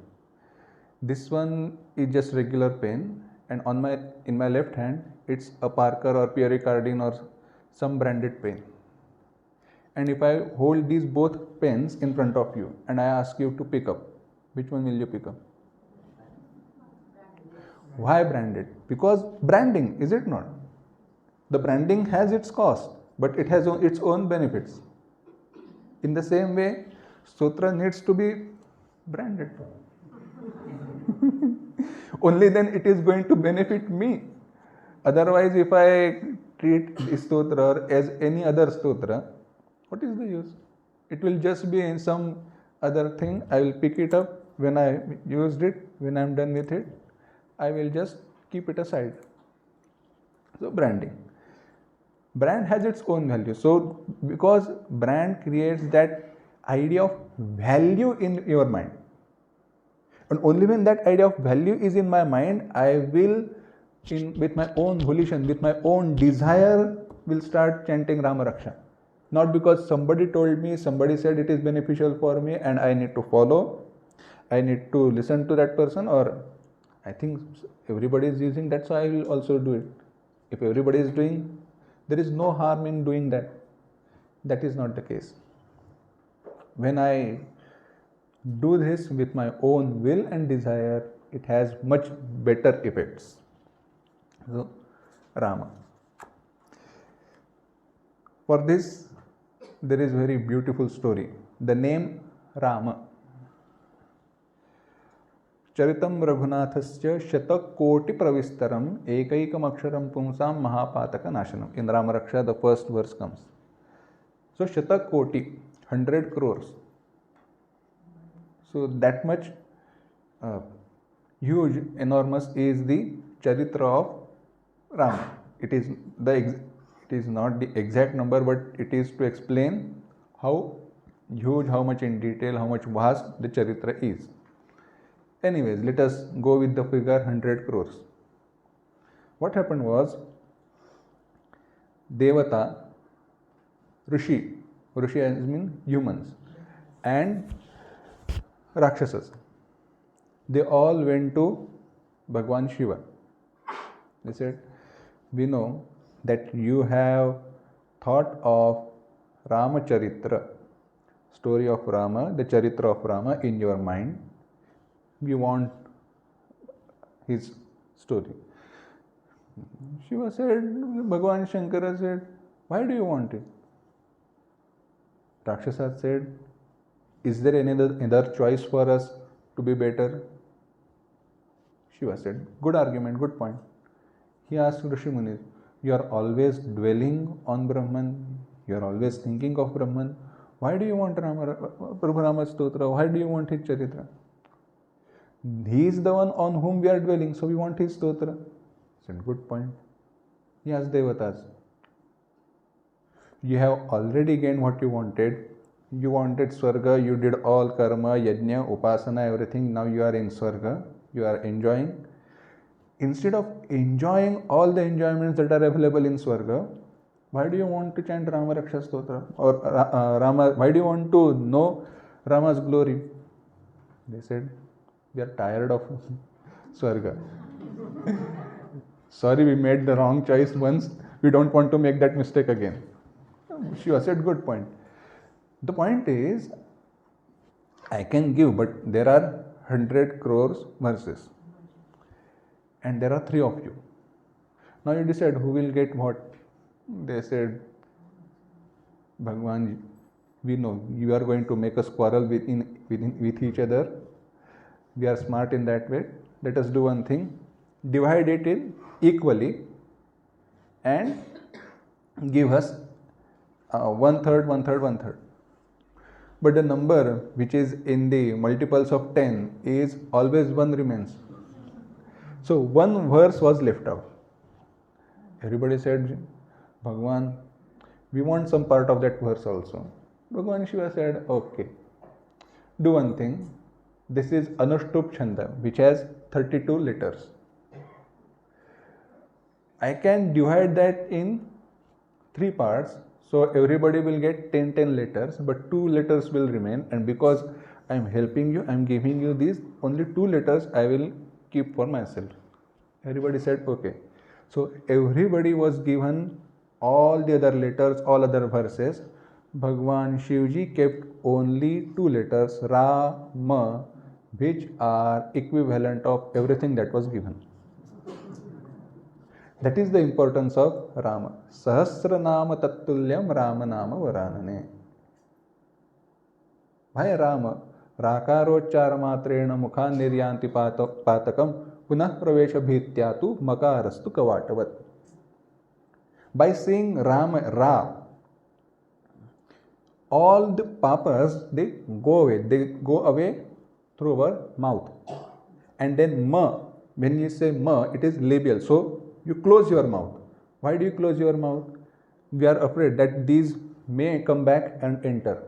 this one is just regular pen, and in my left hand it's a Parker or Pierre Cardin or some branded pen. And if I hold these both pens in front of you and I ask you to pick up, which one will you pick up? Why branded? Because branding, is it not? The branding has its cost, but it has its own benefits. In the same way, Sutra needs to be branded. Only then it is going to benefit me. Otherwise, if I treat this Stotra as any other Stotra, what is the use? It will just be in some other thing. I will pick it up when I used it, when I am done with it, I will just keep it aside. So branding. Brand has its own value. So because brand creates that idea of value in your mind. And only when that idea of value is in my mind, I will, with my own volition, with my own desire, will start chanting Rama Raksha. Not because somebody told me, somebody said it is beneficial for me and I need to follow, I need to listen to that person, or I think everybody is using that, so I will also do it. If everybody is doing, there is no harm in doing that. That is not the case. When I do this with my own will and desire, it has much better effects. So, Rama. For this, there is a very beautiful story. The name Rama. Charitam Raghunathasya Shatakoti Pravistaram Ekaikam Aksharam Pumsam Mahapataka Nashanam. In Rama Raksha, the first verse comes. So Shatakoti, 100 crores. So that much huge, enormous is the Charitra of Rama. It is not the exact number, but it is to explain how huge, how much in detail, how much vast the Charitra is. Anyways, let us go with the figure 100 crores. What happened was, Devata, Rishi has mean humans, and Rakshasas, they all went to Bhagwan Shiva. They said, we know that you have thought of Ramacharitra, story of Rama, the Charitra of Rama in your mind. We want his story. Shiva said, Bhagwan Shankara said, why do you want it? Rakshasa said, is there any other choice for us to be better? Shiva said, good argument, good point. He asked Rishi Munis, you are always dwelling on Brahman, you are always thinking of Brahman. Why do you want Prabhu Rama's Stotra? Why do you want his Charitra? He is the one on whom we are dwelling, so we want his Stotra. He said, good point. He asked Devatas, you have already gained what you wanted. You wanted Swarga, you did all karma, yajna, upasana, everything. Now you are in Swarga, you are enjoying. Instead of enjoying all the enjoyments that are available in Swarga, why do you want to chant Rama Raksha Stotra? Or why do you want to know Rama's glory? They said, we are tired of Swarga. Sorry, we made the wrong choice once. We don't want to make that mistake again. Shiva said, good point. The point is, I can give, but there are 100 crores verses. And there are 3 of you. Now you decide who will get what. They said, Bhagwan, we know you are going to make us quarrel with each other. We are smart in that way. Let us do one thing. Divide it equally and give us one third, one third, one third. But the number which is in the multiples of 10 is always 1 remains. So one verse was left out. Everybody said, Bhagwan, we want some part of that verse also. Bhagwan Shiva said, okay, do one thing. This is Anushtup Chanda, which has 32 letters. I can divide that in 3 parts. So everybody will get 10 letters, but 2 letters will remain. And because I am helping you, I am giving you these only 2 letters I will keep for myself. Everybody said, okay. So everybody was given all the other letters, all other verses. Bhagwan Shivji kept only 2 letters, Ra, Ma, which are equivalent of everything that was given. That is the importance of Rama. Sahasra nama tattulyam Rama nama varanane. Why Rama? Rakarochara matrena mukha niryanti patakam punah pravesha bhityatu makarastu kavatavat. By saying Rama, Ra, all the papas, they go away. They go away through our mouth. And then Ma, when you say Ma, it is labial. So you close your mouth. Why do you close your mouth? We are afraid that these may come back and enter.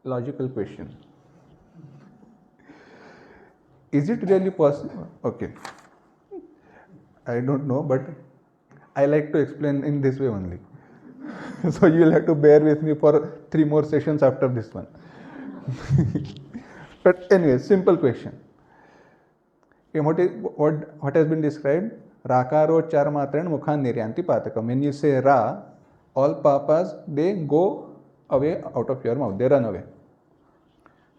Logical question. Is it really possible? Okay. I don't know, but I like to explain in this way only. So you will have to bear with me for 3 more sessions after this one. But anyway, simple question. What has been described? Rakaro charmatran mukhan niryanti patakam. When you say Ra, all papas, they go away out of your mouth. They run away.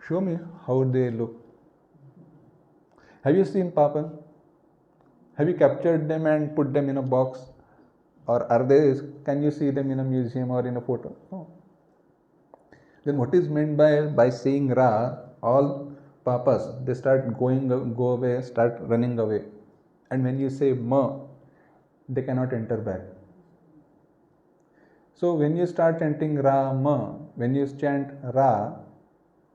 Show me how they look. Have you seen papas? Have you captured them and put them in a box? Or are they, can you see them in a museum or in a photo? No. Then what is meant by saying Ra, all papas, they start go away, start running away. And when you say Ma, they cannot enter back. So when you start chanting Ra, Ma, when you chant Ra,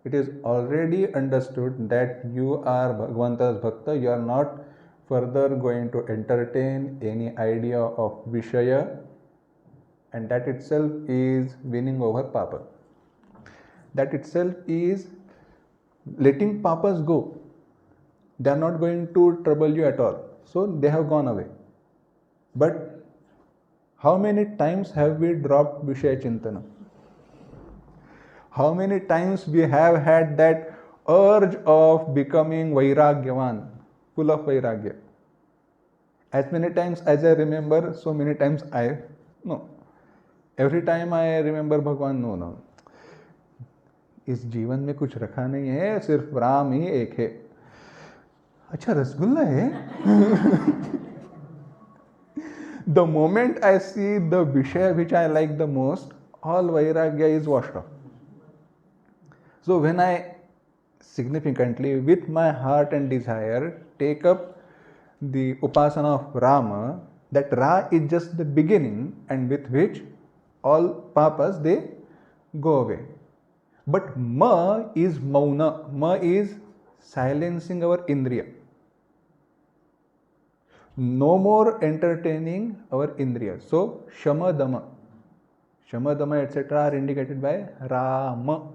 it is already understood that you are Bhagwanta's Bhakta, you are not further going to entertain any idea of Vishaya, and that itself is winning over Papa. That itself is letting papas go. They are not going to trouble you at all. So they have gone away. But how many times have we dropped Vishaya Chintana? How many times we have had that urge of becoming Vairagyavan, full of Vairagya? As many times as I remember, so many times no. Every time I remember Bhagwan, no. इस जीवन में कुछ रखा नहीं है, सिर्फ राम ही एक है. अच्छा रसगुल्ला है. The moment I see the Vishaya which I like the most, all Vairagya is washed off. So when I significantly, with my heart and desire, take up the Upasana of Rama, that Ra is just the beginning, and with which all papas, they go away. But Ma is Mauna. Ma is silencing our Indriya. No more entertaining our Indriya. So Shama Dama, etc. are indicated by Rama.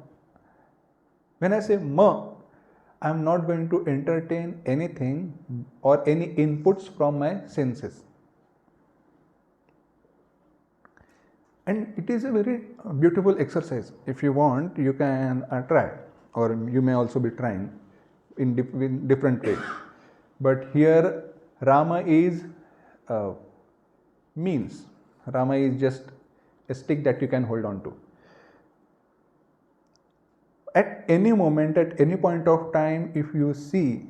When I say Ma, I am not going to entertain anything or any inputs from my senses. And it is a very beautiful exercise. If you want, you can try, or you may also be trying in different ways. But here Rama is means. Rama is just a stick that you can hold on to. At any moment, at any point of time, if you see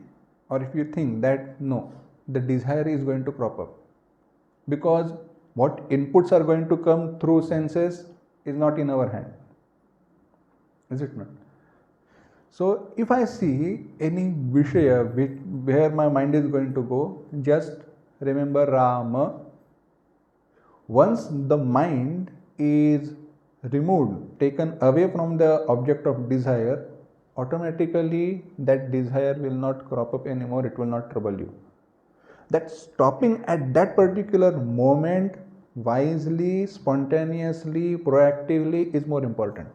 or if you think that no, the desire is going to crop up, because what inputs are going to come through senses is not in our hand. Is it not? So if I see any Vishaya where my mind is going to go, just remember Rama, Once the mind is removed, taken away from the object of desire, automatically that desire will not crop up anymore, it will not trouble you. That stopping at that particular moment wisely, spontaneously, proactively is more important.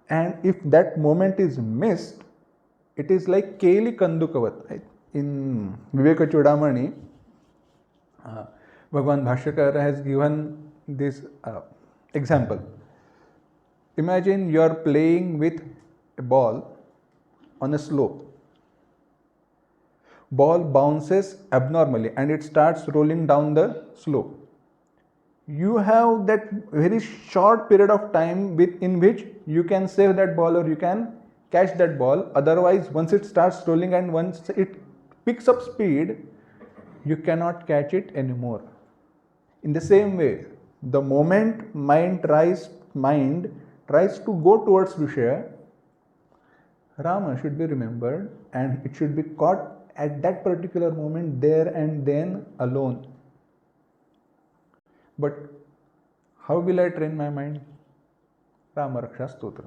And if that moment is missed, it is like Keli Kandukavat. In Viveka Chudamani, Bhagwan Bhashyakar has given this example. Imagine you are playing with a ball on a slope. Ball bounces abnormally and it starts rolling down the slope. You have that very short period of time in which you can save that ball or you can catch that ball. Otherwise, once it starts rolling and once it picks up speed, you cannot catch it anymore. In the same way, the moment mind tries to go towards Vishaya, Rama should be remembered and it should be caught at that particular moment, there and then, alone. But how will I train my mind? Rama Raksha Stotra.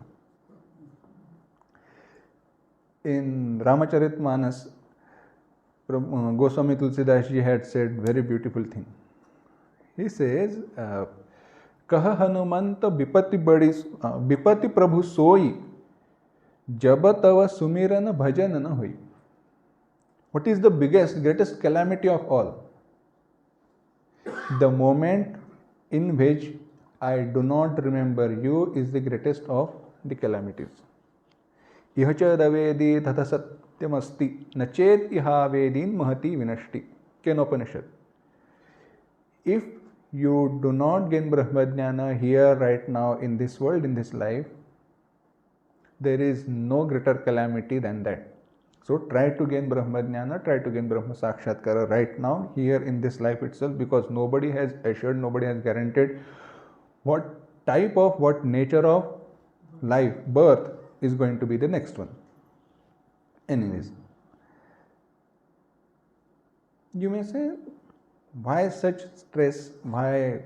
In Ramacharitmanas, Goswami Tulsidas ji had said very beautiful thing. He says, Kaha Hanumanta Bipati Prabhu Soi Jaba Tava Sumirana Bhajanana Hui. What is the greatest calamity of all? The moment in which I do not remember you is the greatest of the calamities. Ihacha davedi tatha satyamasti nachet ihavedin mahati vinashti. Kenopanishad. If you do not gain Brahmajnana here, right now, in this world, in this life, there is no greater calamity than that. So try to gain Brahmajnana, try to gain Brahma Sakshatkara right now, here in this life itself, because nobody has assured, nobody has guaranteed what type of, what nature of life, birth is going to be the next one. Anyways, you may say, why such stress, why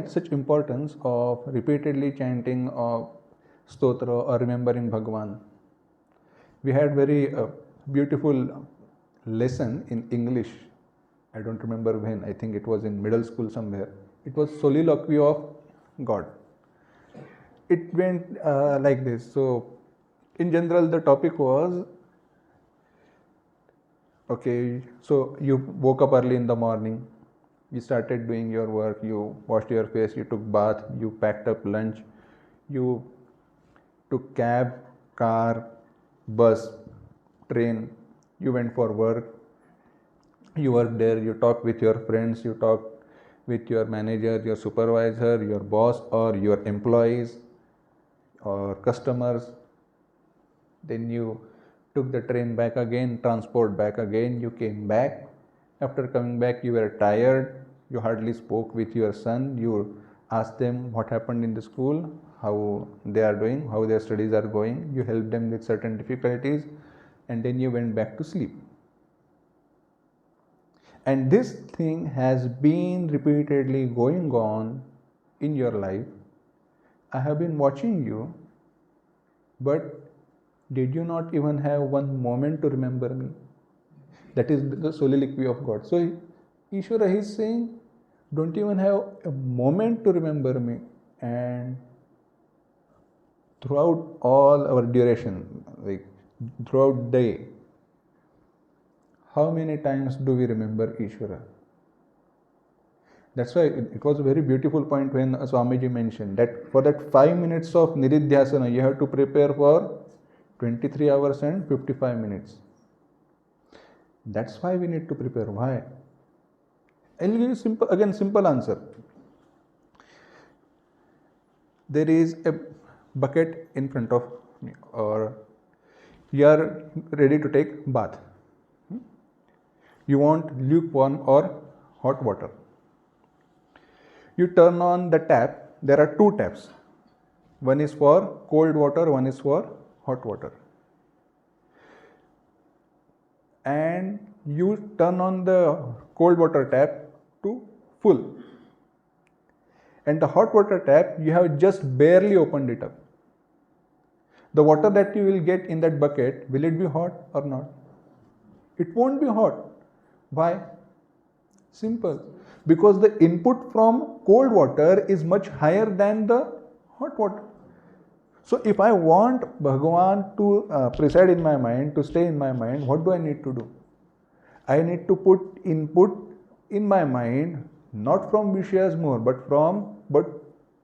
such importance of repeatedly chanting of stotra or remembering Bhagwan? We had very beautiful lesson in English. I don't remember when. I think it was in middle school somewhere. It was soliloquy of God. It went like this. So, in general, the topic was, okay, so you woke up early in the morning. You started doing your work. You washed your face. You took bath. You packed up lunch. You took cab, car, bus, train, you went for work, you worked there, you talked with your friends, you talked with your manager, your supervisor, your boss, or your employees or customers. Then you took the train back again, transport back again, you came back. After coming back, you were tired, you hardly spoke with your son, you asked them what happened in the school, how they are doing, how their studies are going, you helped them with certain difficulties, and then you went back to sleep. And this thing has been repeatedly going on in your life. I have been watching you, but did you not even have one moment to remember me? That is the soliloquy of God. So Ishvara is saying, don't even have a moment to remember me. And throughout all our duration, like throughout day, how many times do we remember Ishvara? That's why it was a very beautiful point when Swamiji mentioned that for that 5 minutes of Niridhyasana, you have to prepare for 23 hours and 55 minutes. That's why we need to prepare. Why? I'll give you simple answer. There is a bucket in front of me, or you are ready to take bath. You want lukewarm or hot water. You turn on the tap. There are two taps. One is for cold water, one is for hot water. And you turn on the cold water tap to full, and the hot water tap, you have just barely opened it up. The water that you will get in that bucket, will it be hot or not? It won't be hot. Why? Simple. Because the input from cold water is much higher than the hot water. So if I want Bhagavan to preside in my mind, to stay in my mind, what do I need to do? I need to put input in my mind, not from Vishayas more, but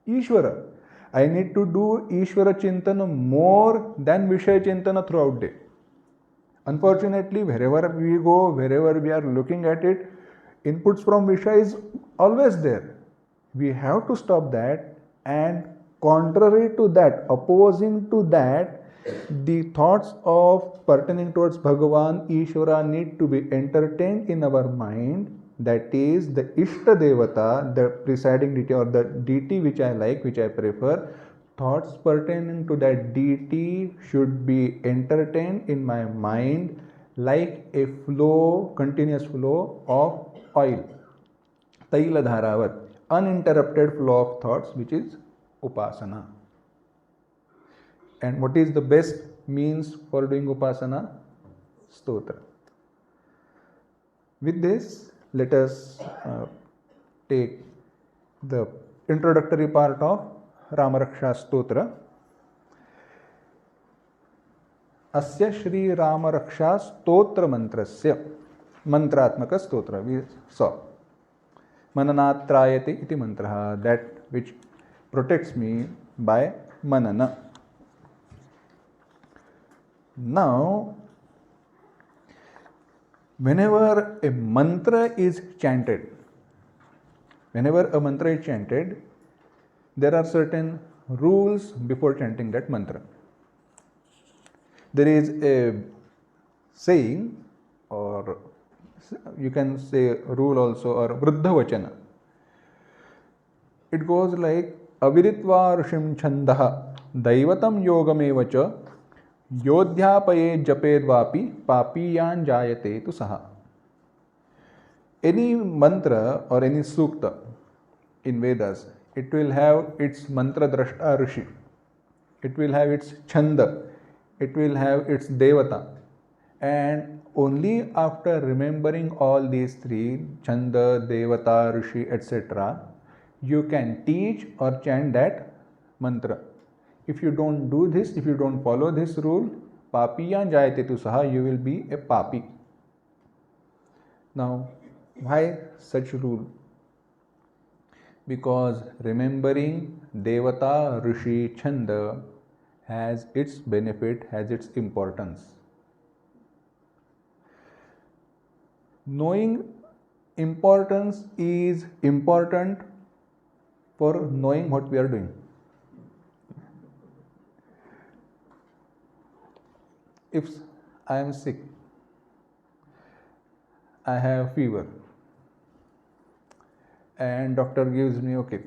Ishvara. I need to do Ishvara Chintana more than Vishaya Chintana throughout day. Unfortunately, wherever we go, wherever we are looking at it, inputs from Vishaya is always there. We have to stop that, and contrary to that, opposing to that, the thoughts of pertaining towards Bhagavan, Ishvara need to be entertained in our mind. That is the Ishta Devata, the presiding deity or the deity which I like, which I prefer. Thoughts pertaining to that deity should be entertained in my mind like a flow, continuous flow of oil. Taila Dharavat, uninterrupted flow of thoughts, which is Upasana. And what is the best means for doing Upasana? Stotra. With this, let us take the introductory part of Ramaraksha Stotra. Asya Shri Ramaraksha Stotra Mantrasya Mantratmaka Stotra. We saw Mananatrayate iti mantraha, that which protects me by manana. Now, whenever a mantra is chanted, there are certain rules before chanting that mantra. There is a saying, or you can say rule also, or Vruddha Vachana. It goes like Aviritva Rishim Chandaha Daivatam Yogamevacha Yodhyapaye Japedvapi Papiyan Jayate tu Saha. Any mantra or any sukta in Vedas, it will have its mantra drashta rishi, it will have its chanda, it will have its devata, and only after remembering all these three, chanda, devata, rishi, etc., you can teach or chant that mantra. If you don't do this, if you don't follow this rule, papiyan jayate tu saha, you will be a papi. Now, why such rule? Because remembering devata, rishi, chanda has its benefit, has its importance. Knowing importance is important for knowing what we are doing. If I am sick, I have fever, and doctor gives me, okay,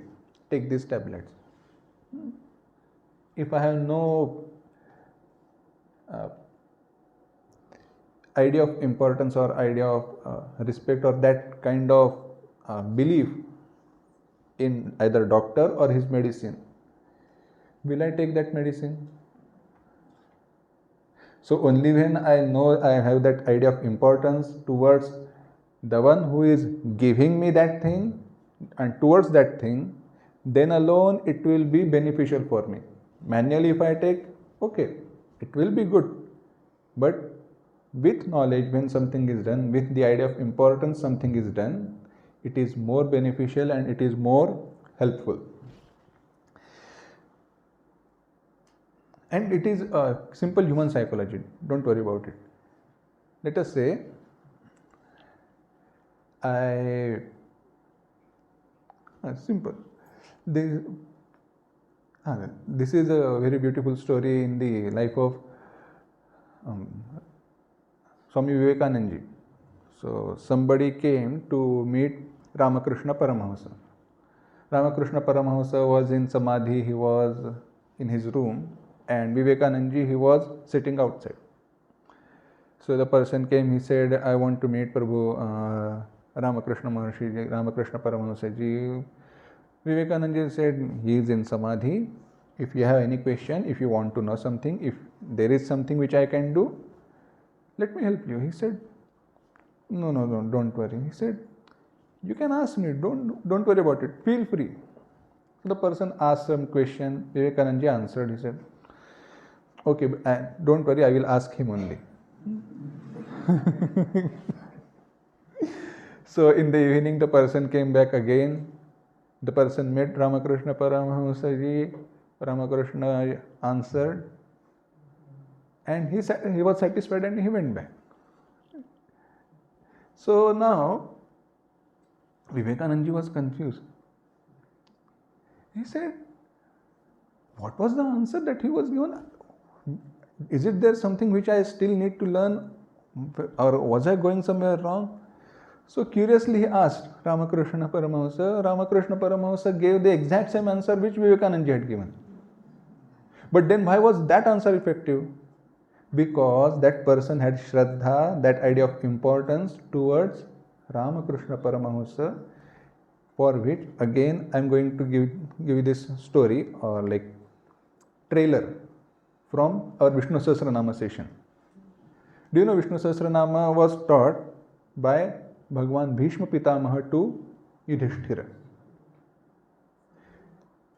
take these tablets. If I have no idea of importance or idea of respect or that kind of belief in either doctor or his medicine, will I take that medicine? So only when I know I have that idea of importance towards the one who is giving me that thing and towards that thing, then alone it will be beneficial for me. Manually if I take, okay, it will be good. But with knowledge, when something is done, with the idea of importance something is done, it is more beneficial and it is more helpful. And it is a simple human psychology, don't worry about it. Let us say, simple. This is a very beautiful story in the life of Swami Vivekananda ji. So somebody came to meet Ramakrishna Paramahamsa. Ramakrishna Paramahamsa was in Samadhi, he was in his room, and Vivekananda ji, he was sitting outside. So the person came, he said, I want to meet Prabhu Ramakrishna Maharshi, Ramakrishna Paramahansa Ji. Vivekananda said, he is in Samadhi. If you have any question, if you want to know something, if there is something which I can do, let me help you. He said, no, don't worry. He said, you can ask me, don't worry about it, feel free. So the person asked some question, Vivekananda answered, he said, okay, don't worry, I will ask him only. So in the evening, the person came back again. The person met Ramakrishna Paramahansa Ji. Ramakrishna answered, and he was satisfied and he went back. So now Vivekananda Ji was confused. He said, what was the answer that he was given? Is it there something which I still need to learn, or was I going somewhere wrong? So curiously he asked Ramakrishna Paramahansa. Ramakrishna Paramahansa gave the exact same answer which Vivekananda had given. But then why was that answer effective? Because that person had Shraddha, that idea of importance towards Ramakrishna Paramahansa, for which again I am going to give you this story or like trailer from our Vishnu Sahasranama session. Do you know Vishnu Sahasranama was taught by Bhagwan Bhishma Pitamaha to Yudhishthira?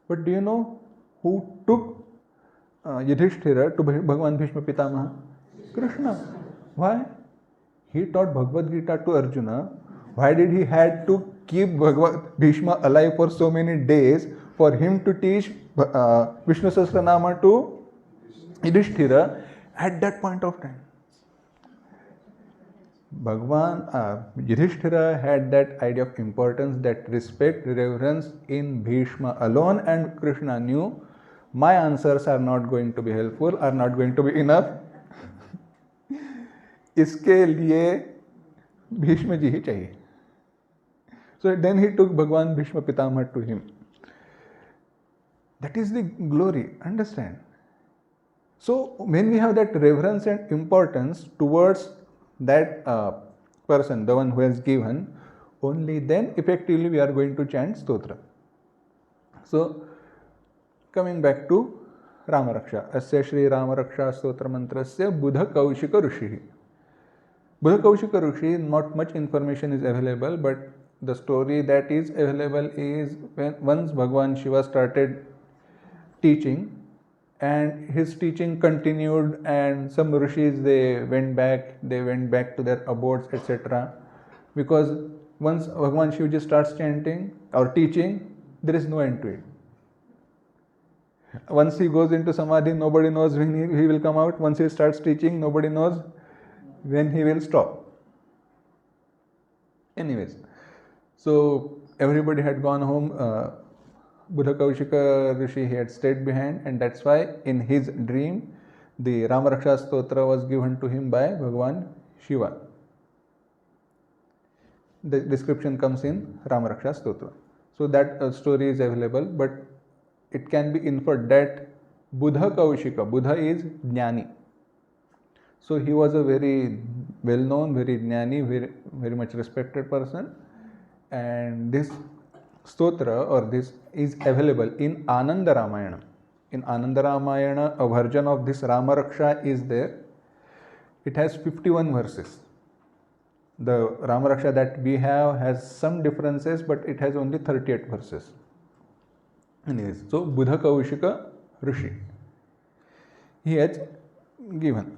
But do you know who took Yudhishthira to Bhagwan Bhishma Pitamaha? Krishna. Why? He taught Bhagavad Gita to Arjuna. Why did he had to keep Bhishma alive for so many days for him to teach Vishnu Sahasranama to Yudhishthira at that point of time? Yudhishthira had that idea of importance, that respect, reverence in Bhishma alone, and Krishna knew my answers are not going to be helpful, are not going to be enough. इसके लिए भीष्म जी ही चाहिए. So then he took Bhagwan Bhishma Pitamaha to him. That is the glory, understand? So when we have that reverence and importance towards that person, the one who has given, only then effectively we are going to chant stotra. So coming back to Ramaraksha, Asya Shri Ramaraksha Stotra Mantrasya Buddha Kaushika Rishi. Buddha Kaushika Rishi, not much information is available, but the story that is available is when once Bhagwan Shiva started teaching, and his teaching continued, and some rishis they went back to their abodes, etc. Because once Bhagwan Shiva starts chanting or teaching, there is no end to it. Once he goes into samadhi, nobody knows when he will come out. Once he starts teaching, nobody knows when he will stop. Anyways, so everybody had gone home. Buddha Kaushika Rishi, he had stayed behind, and that's why in his dream the Ramaraksha Stotra was given to him by Bhagwan Shiva. The description comes in Ramaraksha Stotra. So that story is available, but it can be inferred that Buddha Kaushika, Buddha is Jnani. So he was a very well-known, very Jnani, very much respected person, and this stotra or this is available in Ananda Ramayana. In Ananda Ramayana, a version of this Ramaraksha is there. It has 51 verses. The Ramaraksha that we have has some differences, but it has only 38 verses. Anyways, so Buddha Kaushika Rishi, he has given.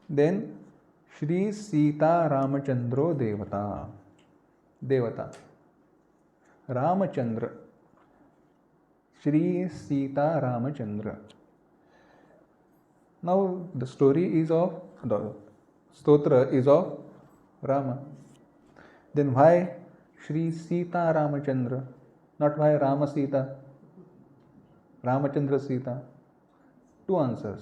Then Shri Sita Ramachandro Devata. Ramachandra, Shri Sita Ramachandra. Now the story is of, the stotra is of Rama. Then why Shri Sita Ramachandra? Not why Rama Sita? Ramachandra Sita? Two answers.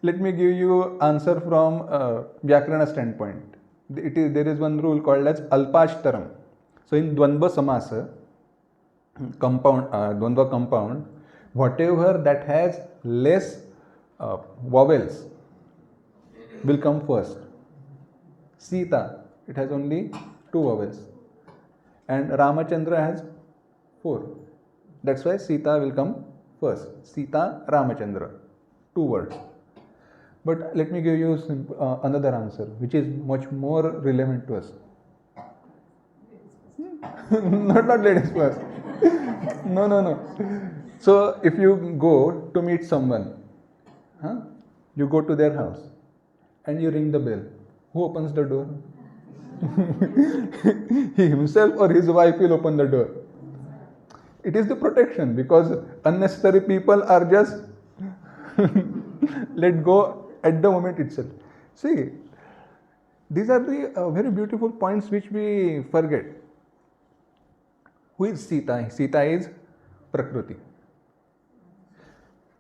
Let me give you answer from Vyakarana standpoint. There is one rule called as Alpashtaram. So in Dvandva Samasa, Dvandva compound, Whatever that has less vowels will come first. Sita, it has only 2 vowels, and Ramachandra has 4. That's why Sita will come first. Sita, Ramachandra, 2 words. But let me give you another answer, which is much more relevant to us. not ladies first. No. So if you go to meet someone, you go to their house and you ring the bell. Who opens the door? He himself or his wife will open the door. It is the protection, because unnecessary people are just let go at the moment itself. See, these are the very beautiful points which we forget. Who is Sita? Sita is Prakriti.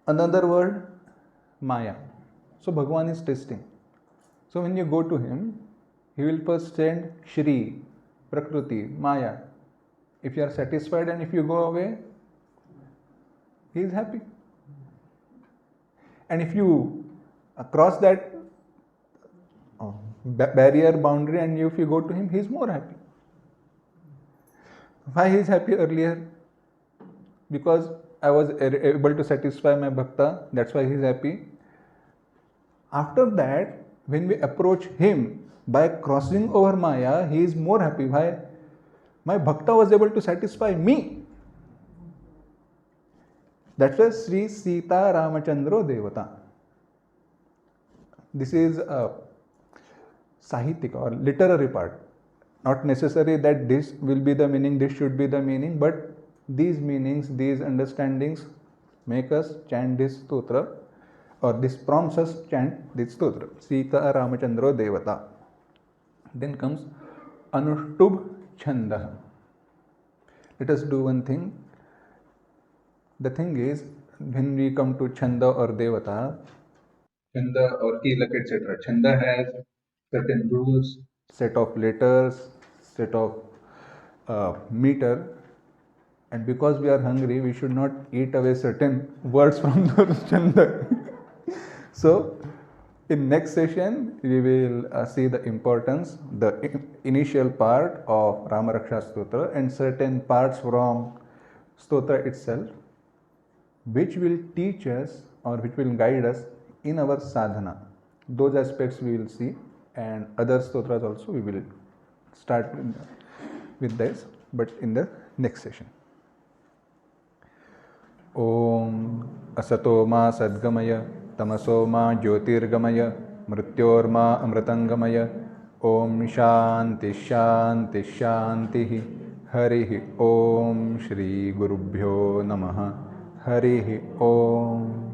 Another word, Maya. So Bhagavan is testing. So when you go to him, he will first send Shri, Prakriti, Maya. If you are satisfied and if you go away, he is happy. And if you cross that barrier, boundary, and if you go to him, he is more happy. Why he is happy earlier? Because I was able to satisfy my bhakta, that's why he is happy. After that, when we approach him by crossing over Maya, he is more happy. Why? My bhakta was able to satisfy me. That's why Sri Sita Ramachandro Devata. This is a sahitik or literary part. Not necessary that this will be the meaning, this should be the meaning, but these meanings, these understandings make us chant this stotra, or this prompts us chant this stotra. Sita Ramachandro Devata. Then comes Anuštubh Chanda. Let us do one thing. The thing is, when we come to Chanda or Devata, Chanda or Kilak, etc. Chanda has certain rules, set of letters, set of meter, and because we are hungry, we should not eat away certain words from those Chanda. So, in next session, we will see the importance, the initial part of Ramaraksha Stotra and certain parts from Stotra itself, which will teach us or which will guide us in our sadhana. Those aspects we will see, and other stotras also we will start with this, but in the next session. Om Asato Ma Sadgamaya Tamaso Ma Jyotirgamaya Mrityorma Amritangamaya Om Shanti Shanti Shanti Harihi Om Shri Gurubhyo Namaha Harihi Om.